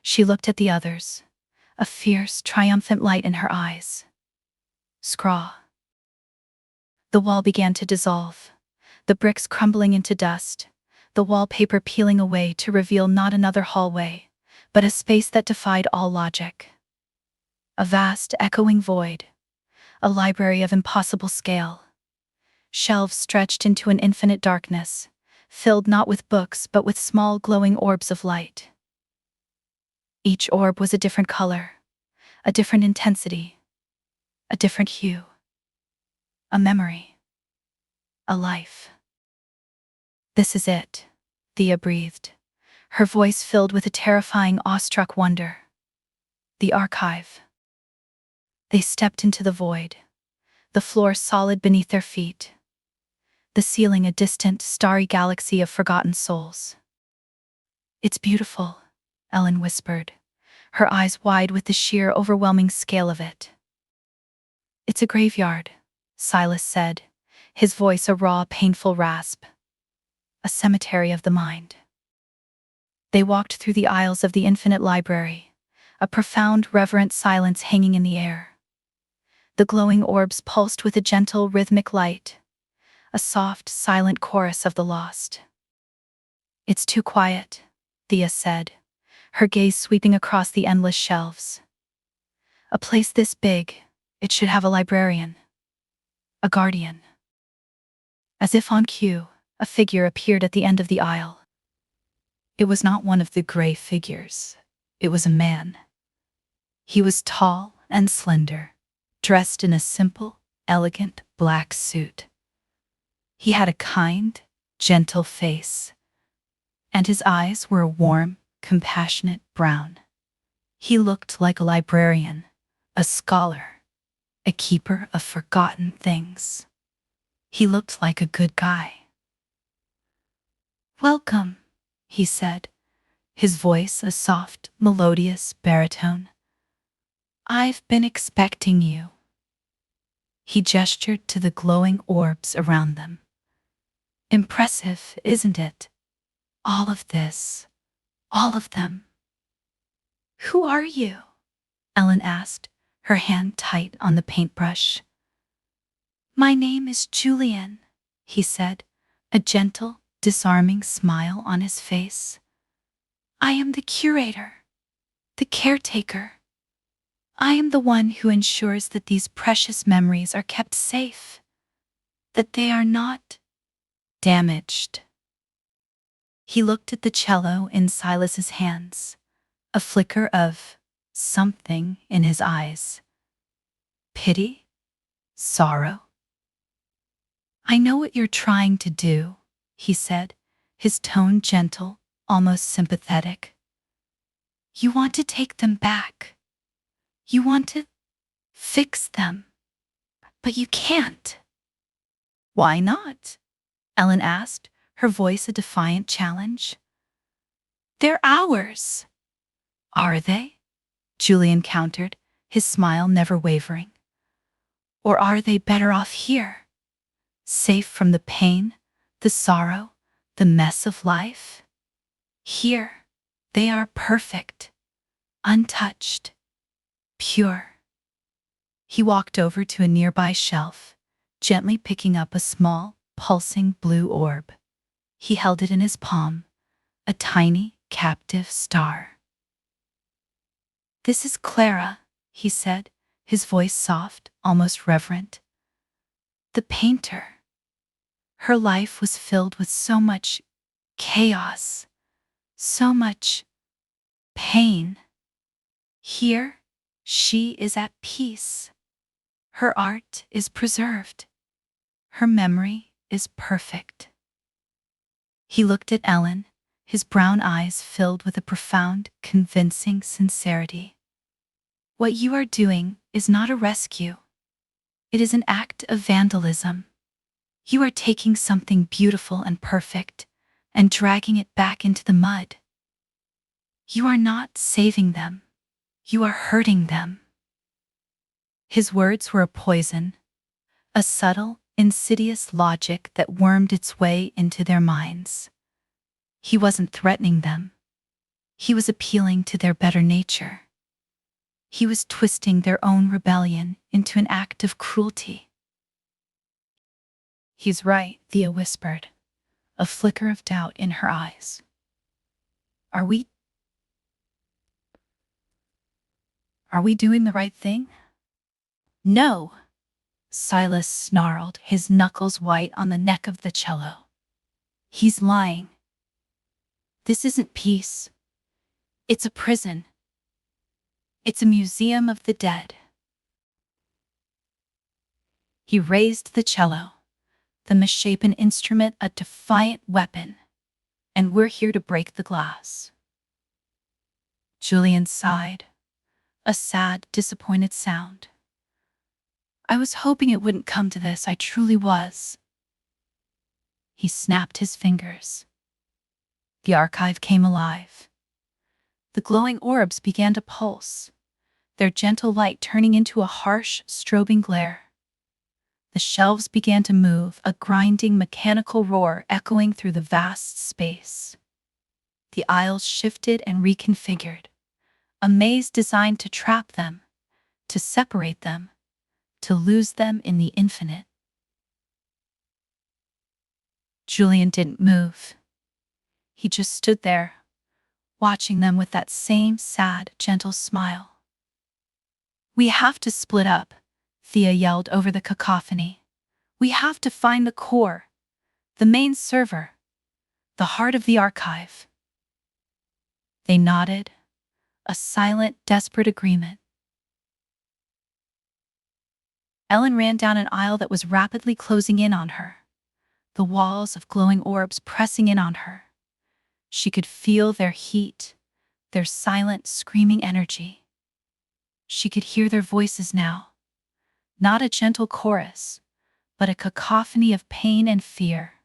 She looked at the others, a fierce, triumphant light in her eyes. Scraw. The wall began to dissolve, the bricks crumbling into dust, the wallpaper peeling away to reveal not another hallway, but a space that defied all logic. A vast, echoing void, a library of impossible scale. Shelves stretched into an infinite darkness, filled not with books but with small glowing orbs of light. Each orb was a different color, a different intensity, a different hue. A memory. A life. This is it, Thea breathed, her voice filled with a terrifying, awestruck wonder. The archive. They stepped into the void, the floor solid beneath their feet, the ceiling a distant, starry galaxy of forgotten souls. It's beautiful, Ellen whispered, her eyes wide with the sheer, overwhelming scale of it. It's a graveyard, Silas said, his voice a raw, painful rasp. A cemetery of the mind. They walked through the aisles of the infinite library, a profound, reverent silence hanging in the air. The glowing orbs pulsed with a gentle, rhythmic light, a soft, silent chorus of the lost. It's too quiet, Thea said, her gaze sweeping across the endless shelves. A place this big, it should have a librarian. A guardian. As if on cue, a figure appeared at the end of the aisle. It was not one of the gray figures. It was a man. He was tall and slender, dressed in a simple, elegant black suit. He had a kind, gentle face, and his eyes were a warm, compassionate brown. He looked like a librarian, a scholar, a keeper of forgotten things. He looked like a good guy. "Welcome," he said, his voice a soft, melodious baritone. "I've been expecting you." He gestured to the glowing orbs around them. "Impressive, isn't it? All of this, all of them." "Who are you?" Ellen asked, her hand tight on the paintbrush. "My name is Julian," he said, a gentle, disarming smile on his face. "I am the curator, the caretaker. I am the one who ensures that these precious memories are kept safe, that they are not damaged." He looked at the cello in Silas's hands, a flicker of something in his eyes. Pity? Sorrow? "I know what you're trying to do," he said, his tone gentle, almost sympathetic. "You want to take them back. You want to fix them. But you can't." "Why not?" Ellen asked, her voice a defiant challenge. "They're ours." "Are they?" Julian countered, his smile never wavering. "Or are they better off here, safe from the pain, the sorrow, the mess of life? Here, they are perfect, untouched, pure." He walked over to a nearby shelf, gently picking up a small, pulsing blue orb. He held it in his palm, a tiny, captive star. "This is Clara," he said, his voice soft, almost reverent. "The painter. Her life was filled with so much chaos, so much pain. Here, she is at peace. Her art is preserved. Her memory is perfect." He looked at Ellen, his brown eyes filled with a profound, convincing sincerity. "What you are doing is not a rescue. It is an act of vandalism. You are taking something beautiful and perfect and dragging it back into the mud. You are not saving them. You are hurting them." His words were a poison, a subtle, insidious logic that wormed its way into their minds. He wasn't threatening them. He was appealing to their better nature. He was twisting their own rebellion into an act of cruelty. "He's right," Thea whispered, a flicker of doubt in her eyes. Are we doing the right thing?" "No," Silas snarled, his knuckles white on the neck of the cello. "He's lying. This isn't peace. It's a prison. It's a museum of the dead." He raised the cello, the misshapen instrument a defiant weapon. "And we're here to break the glass." Julian sighed, a sad, disappointed sound. "I was hoping it wouldn't come to this, I truly was." He snapped his fingers. The archive came alive. The glowing orbs began to pulse, their gentle light turning into a harsh, strobing glare. The shelves began to move, a grinding mechanical roar echoing through the vast space. The aisles shifted and reconfigured, a maze designed to trap them, to separate them, to lose them in the infinite. Julian didn't move. He just stood there, watching them with that same sad, gentle smile. "We have to split up," Thea yelled over the cacophony. "We have to find the core, the main server, the heart of the archive." They nodded, a silent, desperate agreement. Ellen ran down an aisle that was rapidly closing in on her, the walls of glowing orbs pressing in on her. She could feel their heat, their silent, screaming energy. She could hear their voices now, not a gentle chorus, but a cacophony of pain and fear.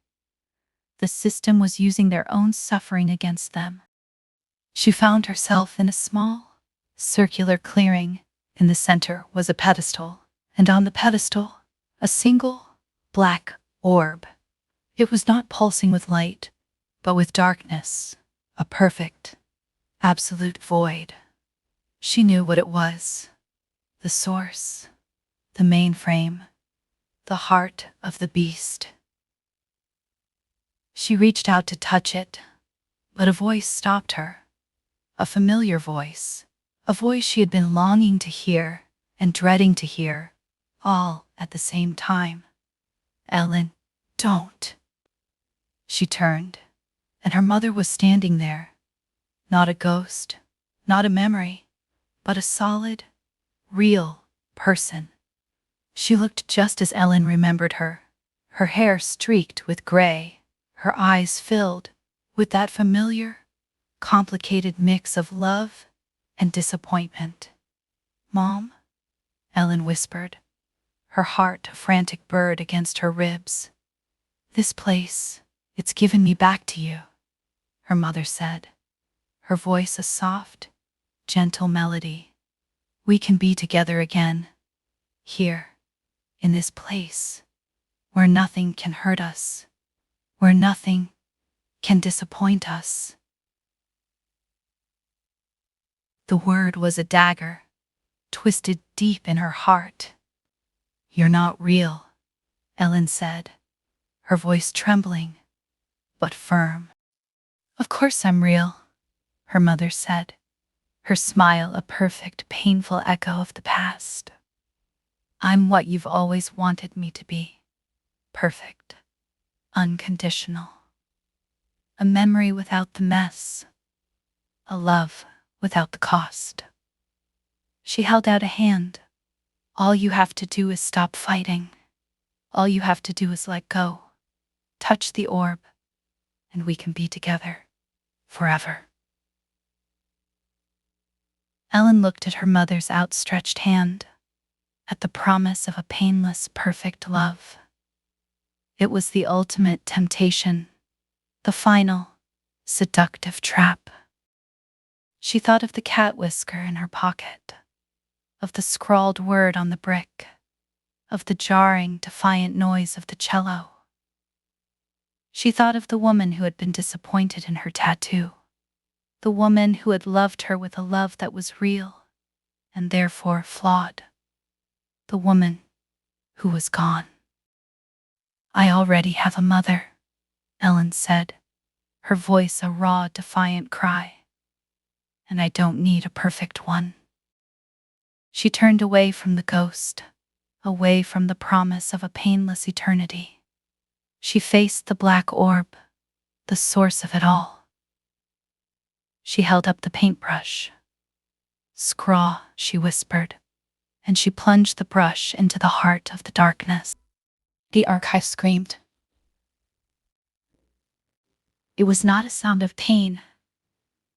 The system was using their own suffering against them. She found herself in a small, circular clearing. In the center was a pedestal, and on the pedestal, a single, black orb. It was not pulsing with light, but with darkness, a perfect, absolute void. She knew what it was: the source, the mainframe, the heart of the beast. She reached out to touch it, but a voice stopped her. A familiar voice, a voice she had been longing to hear and dreading to hear, all at the same time. "Ellen, don't." She turned, and her mother was standing there. Not a ghost, not a memory, but a solid, real person. She looked just as Ellen remembered her, her hair streaked with gray, her eyes filled with that familiar, complicated mix of love and disappointment. "Mom?" Ellen whispered, her heart a frantic bird against her ribs. "This place, it's given me back to you," her mother said, her voice a soft, gentle melody. "We can be together again, here, in this place, where nothing can hurt us, where nothing can disappoint us." The word was a dagger, twisted deep in her heart. "You're not real," Ellen said, her voice trembling, but firm. "Of course I'm real," her mother said, her smile a perfect, painful echo of the past. "I'm what you've always wanted me to be. Perfect. Unconditional. A memory without the mess. A love without the cost." She held out a hand. "All you have to do is stop fighting. All you have to do is let go. Touch the orb, and we can be together. Forever." Ellen looked at her mother's outstretched hand, at the promise of a painless, perfect love. It was the ultimate temptation, the final, seductive trap. She thought of the cat whisker in her pocket, of the scrawled word on the brick, of the jarring, defiant noise of the cello. She thought of the woman who had been disappointed in her tattoo, the woman who had loved her with a love that was real and therefore flawed, the woman who was gone. "I already have a mother," Ellen said, her voice a raw, defiant cry. "And I don't need a perfect one." She turned away from the ghost, away from the promise of a painless eternity. She faced the black orb, the source of it all. She held up the paintbrush. "Scraw," she whispered, and she plunged the brush into the heart of the darkness. The archive screamed. It was not a sound of pain,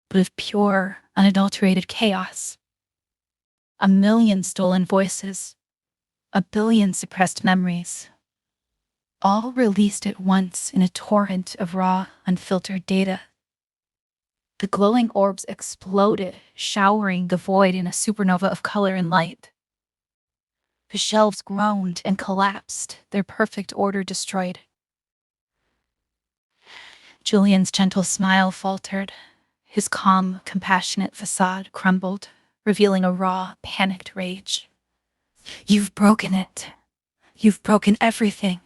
but of pure, unadulterated chaos. A million stolen voices, a billion suppressed memories, all released at once in a torrent of raw, unfiltered data. The glowing orbs exploded, showering the void in a supernova of color and light. The shelves groaned and collapsed, their perfect order destroyed. Julian's gentle smile faltered. His calm, compassionate facade crumbled, revealing a raw, panicked rage. "You've broken it. You've broken everything."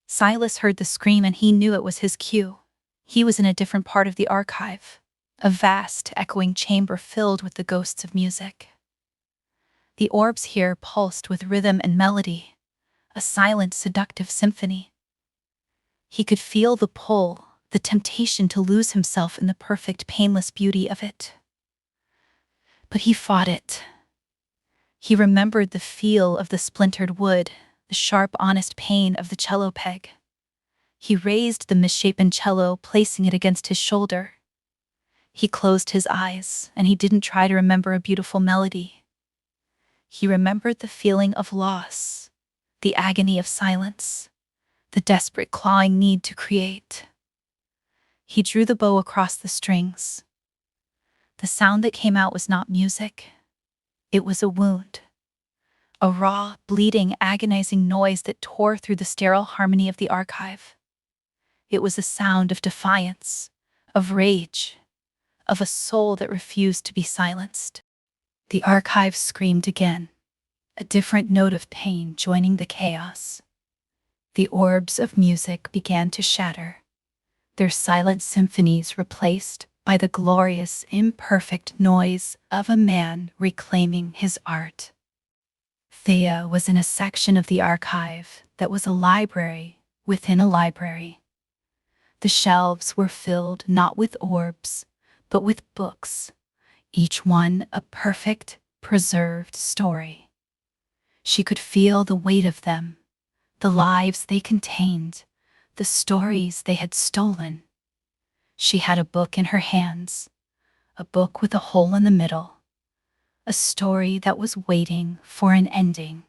Silas heard the scream and he knew it was his cue. He was in a different part of the archive, a vast, echoing chamber filled with the ghosts of music. The orbs here pulsed with rhythm and melody, a silent, seductive symphony. He could feel the pull, the temptation to lose himself in the perfect, painless beauty of it. But he fought it. He remembered the feel of the splintered wood, the sharp, honest pain of the cello peg. He raised the misshapen cello, placing it against his shoulder. He closed his eyes, and he didn't try to remember a beautiful melody. He remembered the feeling of loss, the agony of silence, the desperate clawing need to create. He drew the bow across the strings. The sound that came out was not music. It was a wound. A raw, bleeding, agonizing noise that tore through the sterile harmony of the archive. It was a sound of defiance, of rage, of a soul that refused to be silenced. The archive screamed again, a different note of pain joining the chaos. The orbs of music began to shatter, their silent symphonies replaced by the glorious, imperfect noise of a man reclaiming his art. Thea was in a section of the archive that was a library within a library. The shelves were filled not with orbs, but with books, each one a perfect, preserved story. She could feel the weight of them, the lives they contained, the stories they had stolen. She had a book in her hands, a book with a hole in the middle, a story that was waiting for an ending.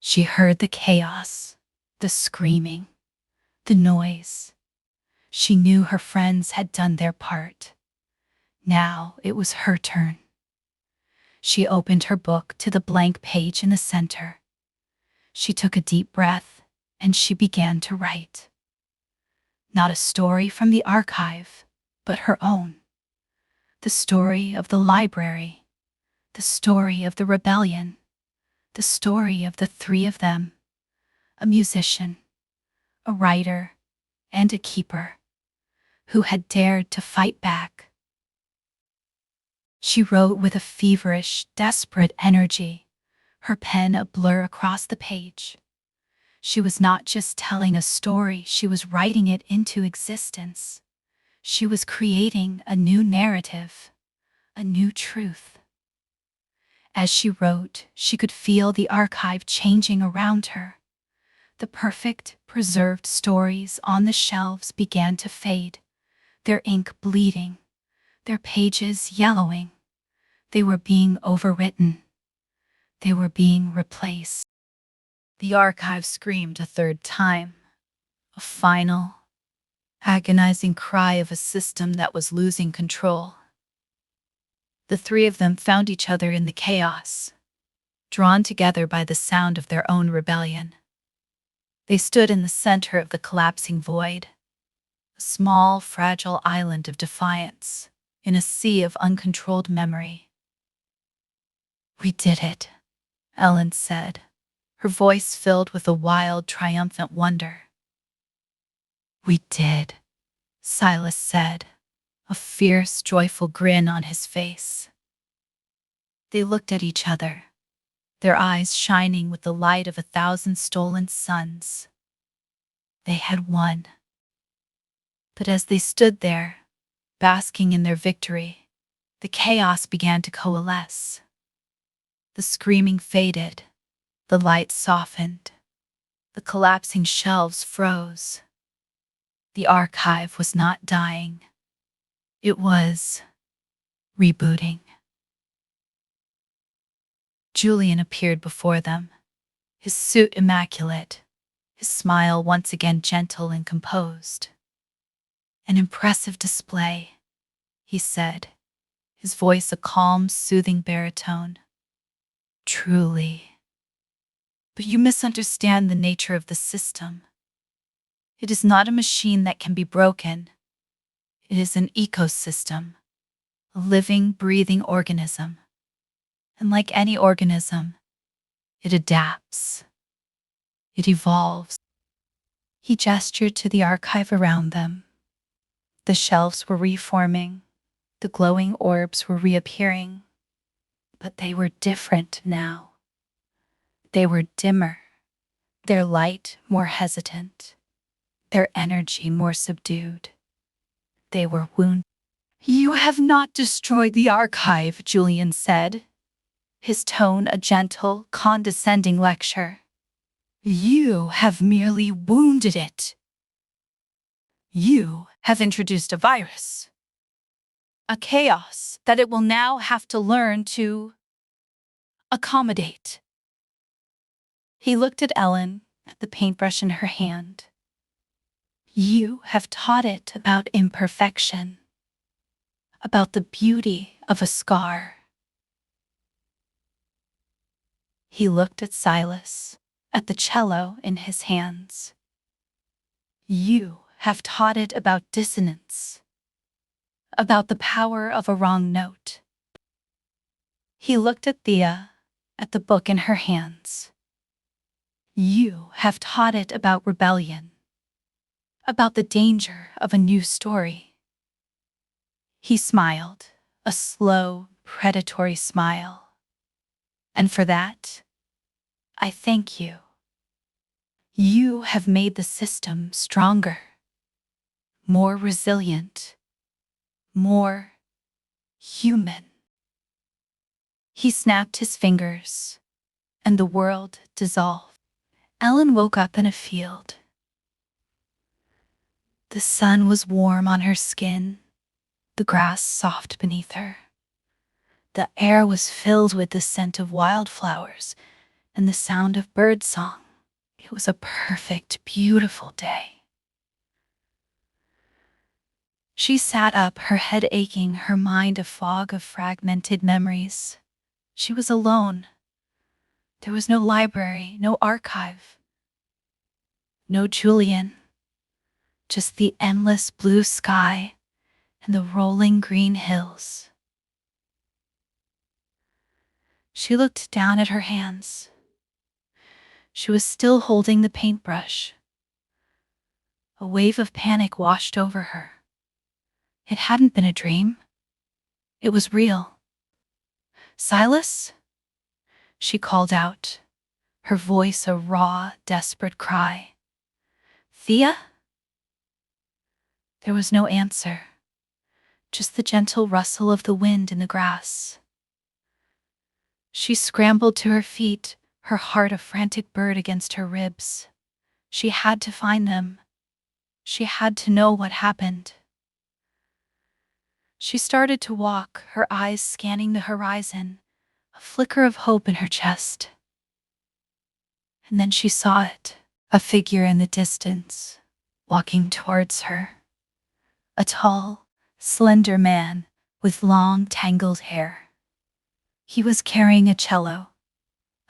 She heard the chaos, the screaming, the noise. She knew her friends had done their part. Now it was her turn. She opened her book to the blank page in the center. She took a deep breath and she began to write. Not a story from the archive, but her own. The story of the library, the story of the rebellion, the story of the three of them, a musician, a writer, and a keeper, who had dared to fight back. She wrote with a feverish, desperate energy, her pen a blur across the page. She was not just telling a story, she was writing it into existence. She was creating a new narrative, a new truth. As she wrote, she could feel the archive changing around her. The perfect, preserved stories on the shelves began to fade, their ink bleeding, their pages yellowing. They were being overwritten. They were being replaced. The archive screamed a third time, a final, agonizing cry of a system that was losing control. The three of them found each other in the chaos, drawn together by the sound of their own rebellion. They stood in the center of the collapsing void, a small, fragile island of defiance in a sea of uncontrolled memory. "We did it," Ellen said, her voice filled with a wild, triumphant wonder. "We did," Silas said, a fierce, joyful grin on his face. They looked at each other, their eyes shining with the light of 1,000 stolen suns. They had won. But as they stood there, basking in their victory, the chaos began to coalesce. The screaming faded, the light softened, the collapsing shelves froze. The archive was not dying. It was rebooting. Julian appeared before them, his suit immaculate, his smile once again gentle and composed. "An impressive display," he said, his voice a calm, soothing baritone. "Truly. But you misunderstand the nature of the system. It is not a machine that can be broken. It is an ecosystem, a living, breathing organism. And like any organism, it adapts. It evolves." He gestured to the archive around them. The shelves were reforming, the glowing orbs were reappearing, but they were different now. They were dimmer, their light more hesitant, their energy more subdued. They were wounded. "You have not destroyed the archive," Julian said, his tone a gentle, condescending lecture. "You have merely wounded it. You have introduced a virus, a chaos that it will now have to learn to accommodate." He looked at Ellen, at the paintbrush in her hand. "You have taught it about imperfection, about the beauty of a scar." He looked at Silas, at the cello in his hands. "You have taught it about dissonance, about the power of a wrong note." He looked at Thea, at the book in her hands. "You have taught it about rebellion, about the danger of a new story." He smiled, a slow, predatory smile. "And for that, I thank you. You have made the system stronger, more resilient, more human." He snapped his fingers, and the world dissolved. Ellen woke up in a field. The sun was warm on her skin, the grass soft beneath her. The air was filled with the scent of wildflowers and the sound of birdsong. It was a perfect, beautiful day. She sat up, her head aching, her mind a fog of fragmented memories. She was alone. There was no library, no archive, no Julian, just the endless blue sky and the rolling green hills. She looked down at her hands. She was still holding the paintbrush. A wave of panic washed over her. It hadn't been a dream. It was real. "Silas?" she called out, her voice a raw, desperate cry. "Thea?" There was no answer, just the gentle rustle of the wind in the grass. She scrambled to her feet, her heart a frantic bird against her ribs. She had to find them. She had to know what happened. She started to walk, her eyes scanning the horizon, a flicker of hope in her chest. And then she saw it, a figure in the distance, walking towards her. A tall, slender man with long, tangled hair. He was carrying a cello,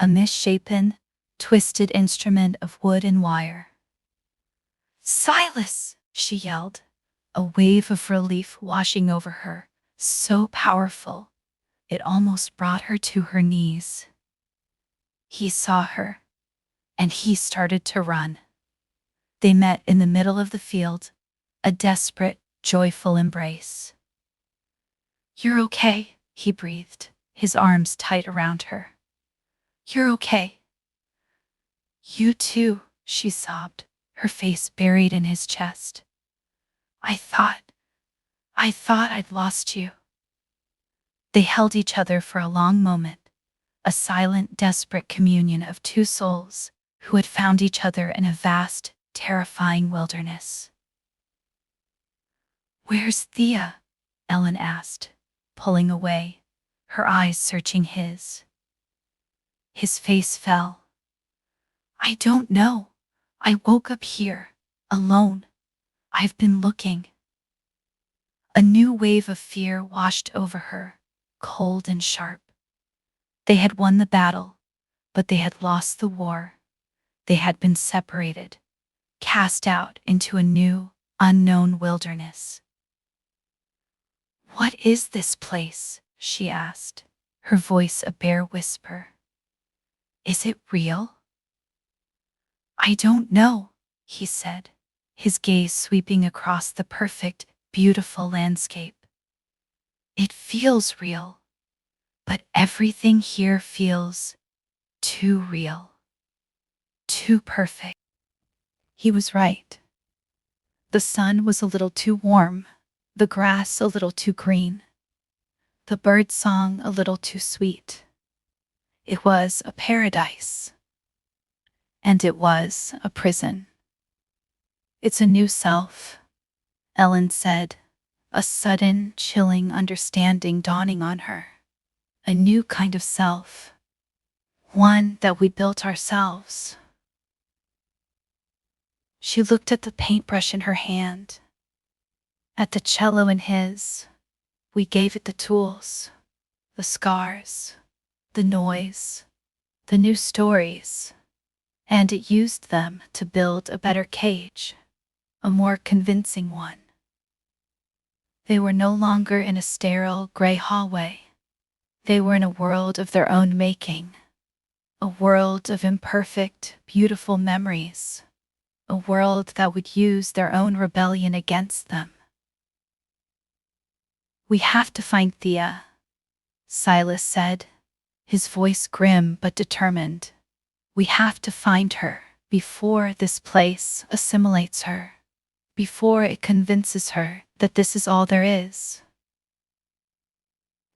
a misshapen, twisted instrument of wood and wire. "Silas!" she yelled, a wave of relief washing over her, so powerful, it almost brought her to her knees. He saw her, and he started to run. They met in the middle of the field, a desperate, joyful embrace. "You're okay," he breathed, his arms tight around her. "You're okay." "You too," she sobbed, her face buried in his chest. I thought I'd lost you." They held each other for a long moment, a silent, desperate communion of two souls who had found each other in a vast, terrifying wilderness. "Where's Thea?" Ellen asked, pulling away, her eyes searching his. His face fell. "I don't know. I woke up here, alone. I've been looking." A new wave of fear washed over her, cold and sharp. They had won the battle, but they had lost the war. They had been separated, cast out into a new, unknown wilderness. "What is this place?" she asked, her voice a bare whisper. "Is it real?" "I don't know," he said, his gaze sweeping across the perfect, beautiful landscape. "It feels real, but everything here feels too real, too perfect." He was right. The sun was a little too warm, the grass a little too green, the bird song a little too sweet. It was a paradise, and it was a prison. It's a new self, Ellen said, a sudden, chilling understanding dawning on her. A new kind of self, one that we built ourselves. She looked at the paintbrush in her hand, at the cello in his. We gave it the tools, the scars, the noise, the new stories, and it used them to build a better cage, a more convincing one. They were no longer in a sterile, gray hallway. They were in a world of their own making, a world of imperfect, beautiful memories, a world that would use their own rebellion against them. We have to find Thea, Silas said, his voice grim but determined. We have to find her before this place assimilates her, before it convinces her that this is all there is.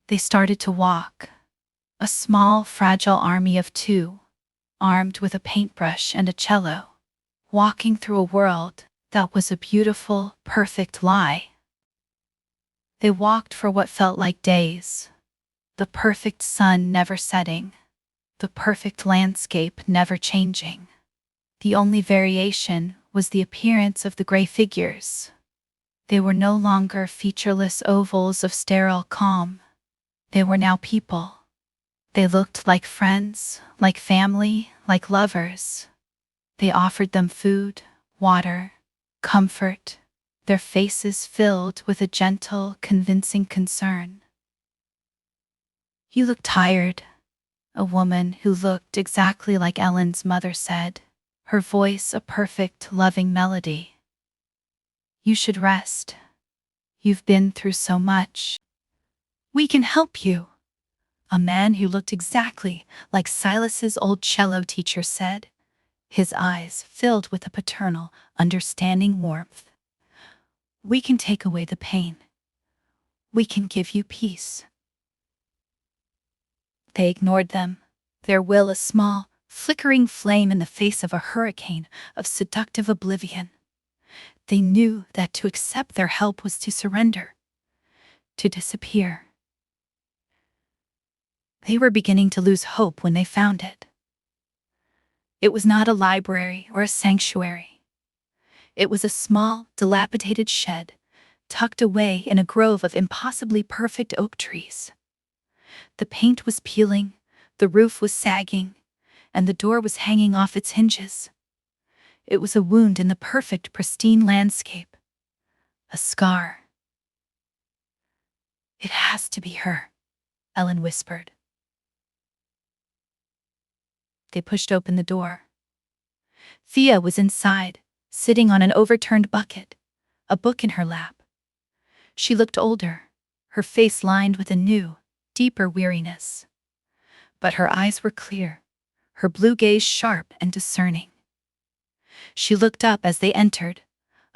They started to walk, a small, fragile army of two, armed with a paintbrush and a cello, walking through a world that was a beautiful, perfect lie. They walked for what felt like days, the perfect sun never setting, the perfect landscape never changing. The only variation was the appearance of the gray figures. They were no longer featureless ovals of sterile calm. They were now people. They looked like friends, like family, like lovers. They offered them food, water, comfort, their faces filled with a gentle, convincing concern. "You look tired," a woman who looked exactly like Ellen's mother said, her voice a perfect, loving melody. "You should rest. You've been through so much." "We can help you," a man who looked exactly like Silas's old cello teacher said, his eyes filled with a paternal, understanding warmth. "We can take away the pain. We can give you peace." They ignored them, their will a small, flickering flame in the face of a hurricane of seductive oblivion. They knew that to accept their help was to surrender, to disappear. They were beginning to lose hope when they found it. It was not a library or a sanctuary. It was a small, dilapidated shed, tucked away in a grove of impossibly perfect oak trees. The paint was peeling, the roof was sagging, and the door was hanging off its hinges. It was a wound in the perfect, pristine landscape. A scar. "It has to be her," Ellen whispered. They pushed open the door. Thea was inside, sitting on an overturned bucket, a book in her lap. She looked older, her face lined with a new, deeper weariness. But her eyes were clear, her blue gaze sharp and discerning. She looked up as they entered,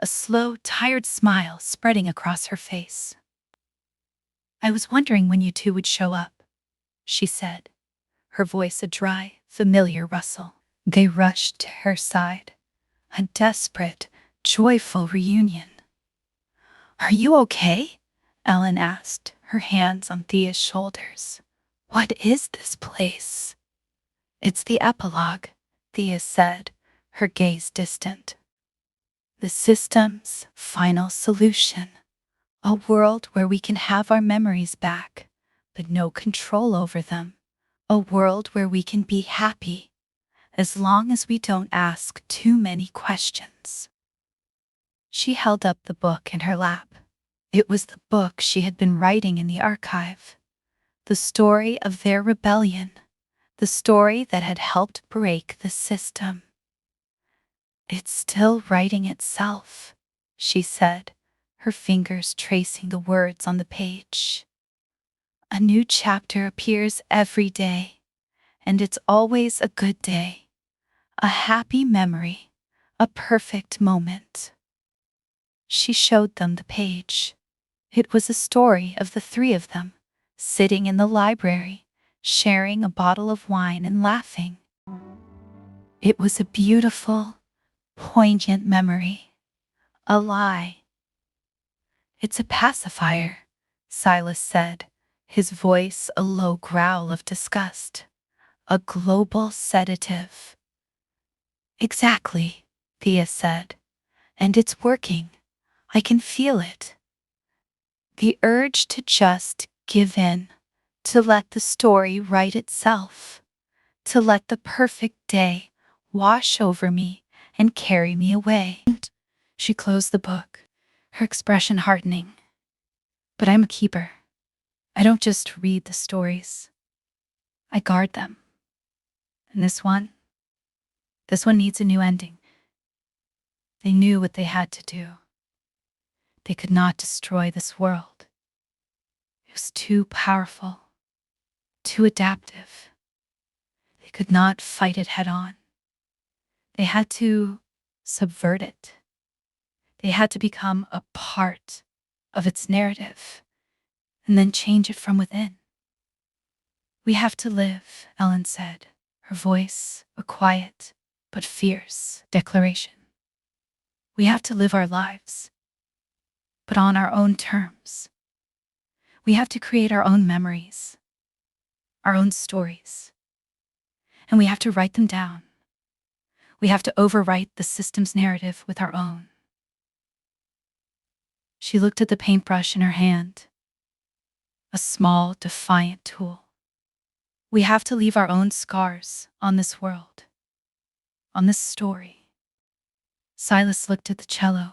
a slow, tired smile spreading across her face. "I was wondering when you two would show up," she said, her voice a dry, familiar rustle. They rushed to her side, a desperate, joyful reunion. "Are you okay?" Ellen asked, her hands on Thea's shoulders. "What is this place?" "It's the epilogue," Thea said, her gaze distant. "The system's final solution. A world where we can have our memories back, but no control over them. A world where we can be happy, as long as we don't ask too many questions." She held up the book in her lap. It was the book she had been writing in the archive. The story of their rebellion. The story that had helped break the system. "It's still writing itself," she said, her fingers tracing the words on the page. "A new chapter appears every day, and it's always a good day. A happy memory, a perfect moment." She showed them the page. It was a story of the three of them, sitting in the library, sharing a bottle of wine and laughing. It was a beautiful, poignant memory. A lie. It's a pacifier, Silas said, his voice a low growl of disgust. A global sedative. Exactly, Thea said. And it's working. I can feel it. The urge to just give in, to let the story write itself, to let the perfect day wash over me and carry me away. She closed the book, her expression hardening. But I'm a keeper. I don't just read the stories. I guard them. And this one needs a new ending. They knew what they had to do. They could not destroy this world. It was too powerful, too adaptive. They could not fight it head on. They had to subvert it. They had to become a part of its narrative and then change it from within. We have to live, Ellen said, her voice a quiet but fierce declaration. We have to live our lives, but on our own terms. We have to create our own memories, our own stories, and we have to write them down. We have to overwrite the system's narrative with our own. She looked at the paintbrush in her hand, a small, defiant tool. We have to leave our own scars on this world, on this story. Silas looked at the cello,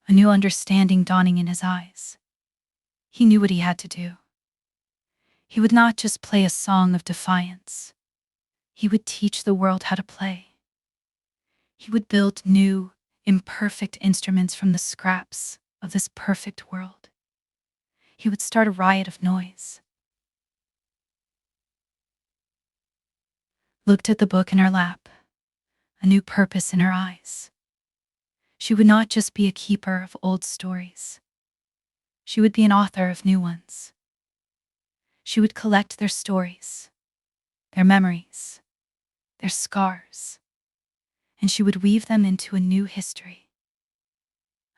a new understanding dawning in his eyes. He knew what he had to do. He would not just play a song of defiance. He would teach the world how to play. He would build new, imperfect instruments from the scraps of this perfect world. He would start a riot of noise. Looked at the book in her lap, a new purpose in her eyes. She would not just be a keeper of old stories. She would be an author of new ones. She would collect their stories, their memories, their scars, and she would weave them into a new history,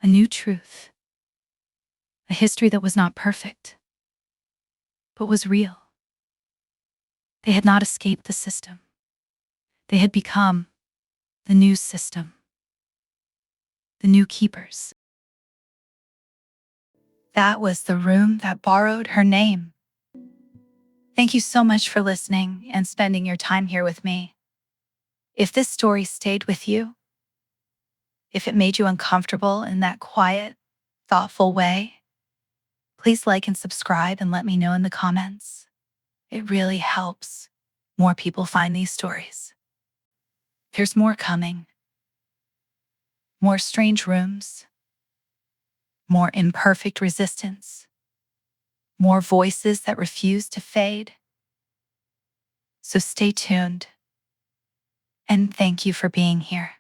a new truth, a history that was not perfect, but was real. They had not escaped the system. They had become the new system, the new keepers. That was the room that borrowed her name. Thank you so much for listening and spending your time here with me. If this story stayed with you, if it made you uncomfortable in that quiet, thoughtful way, please like and subscribe and let me know in the comments. It really helps more people find these stories. There's more coming. More strange rooms. More imperfect resistance. More voices that refuse to fade. So stay tuned. And thank you for being here.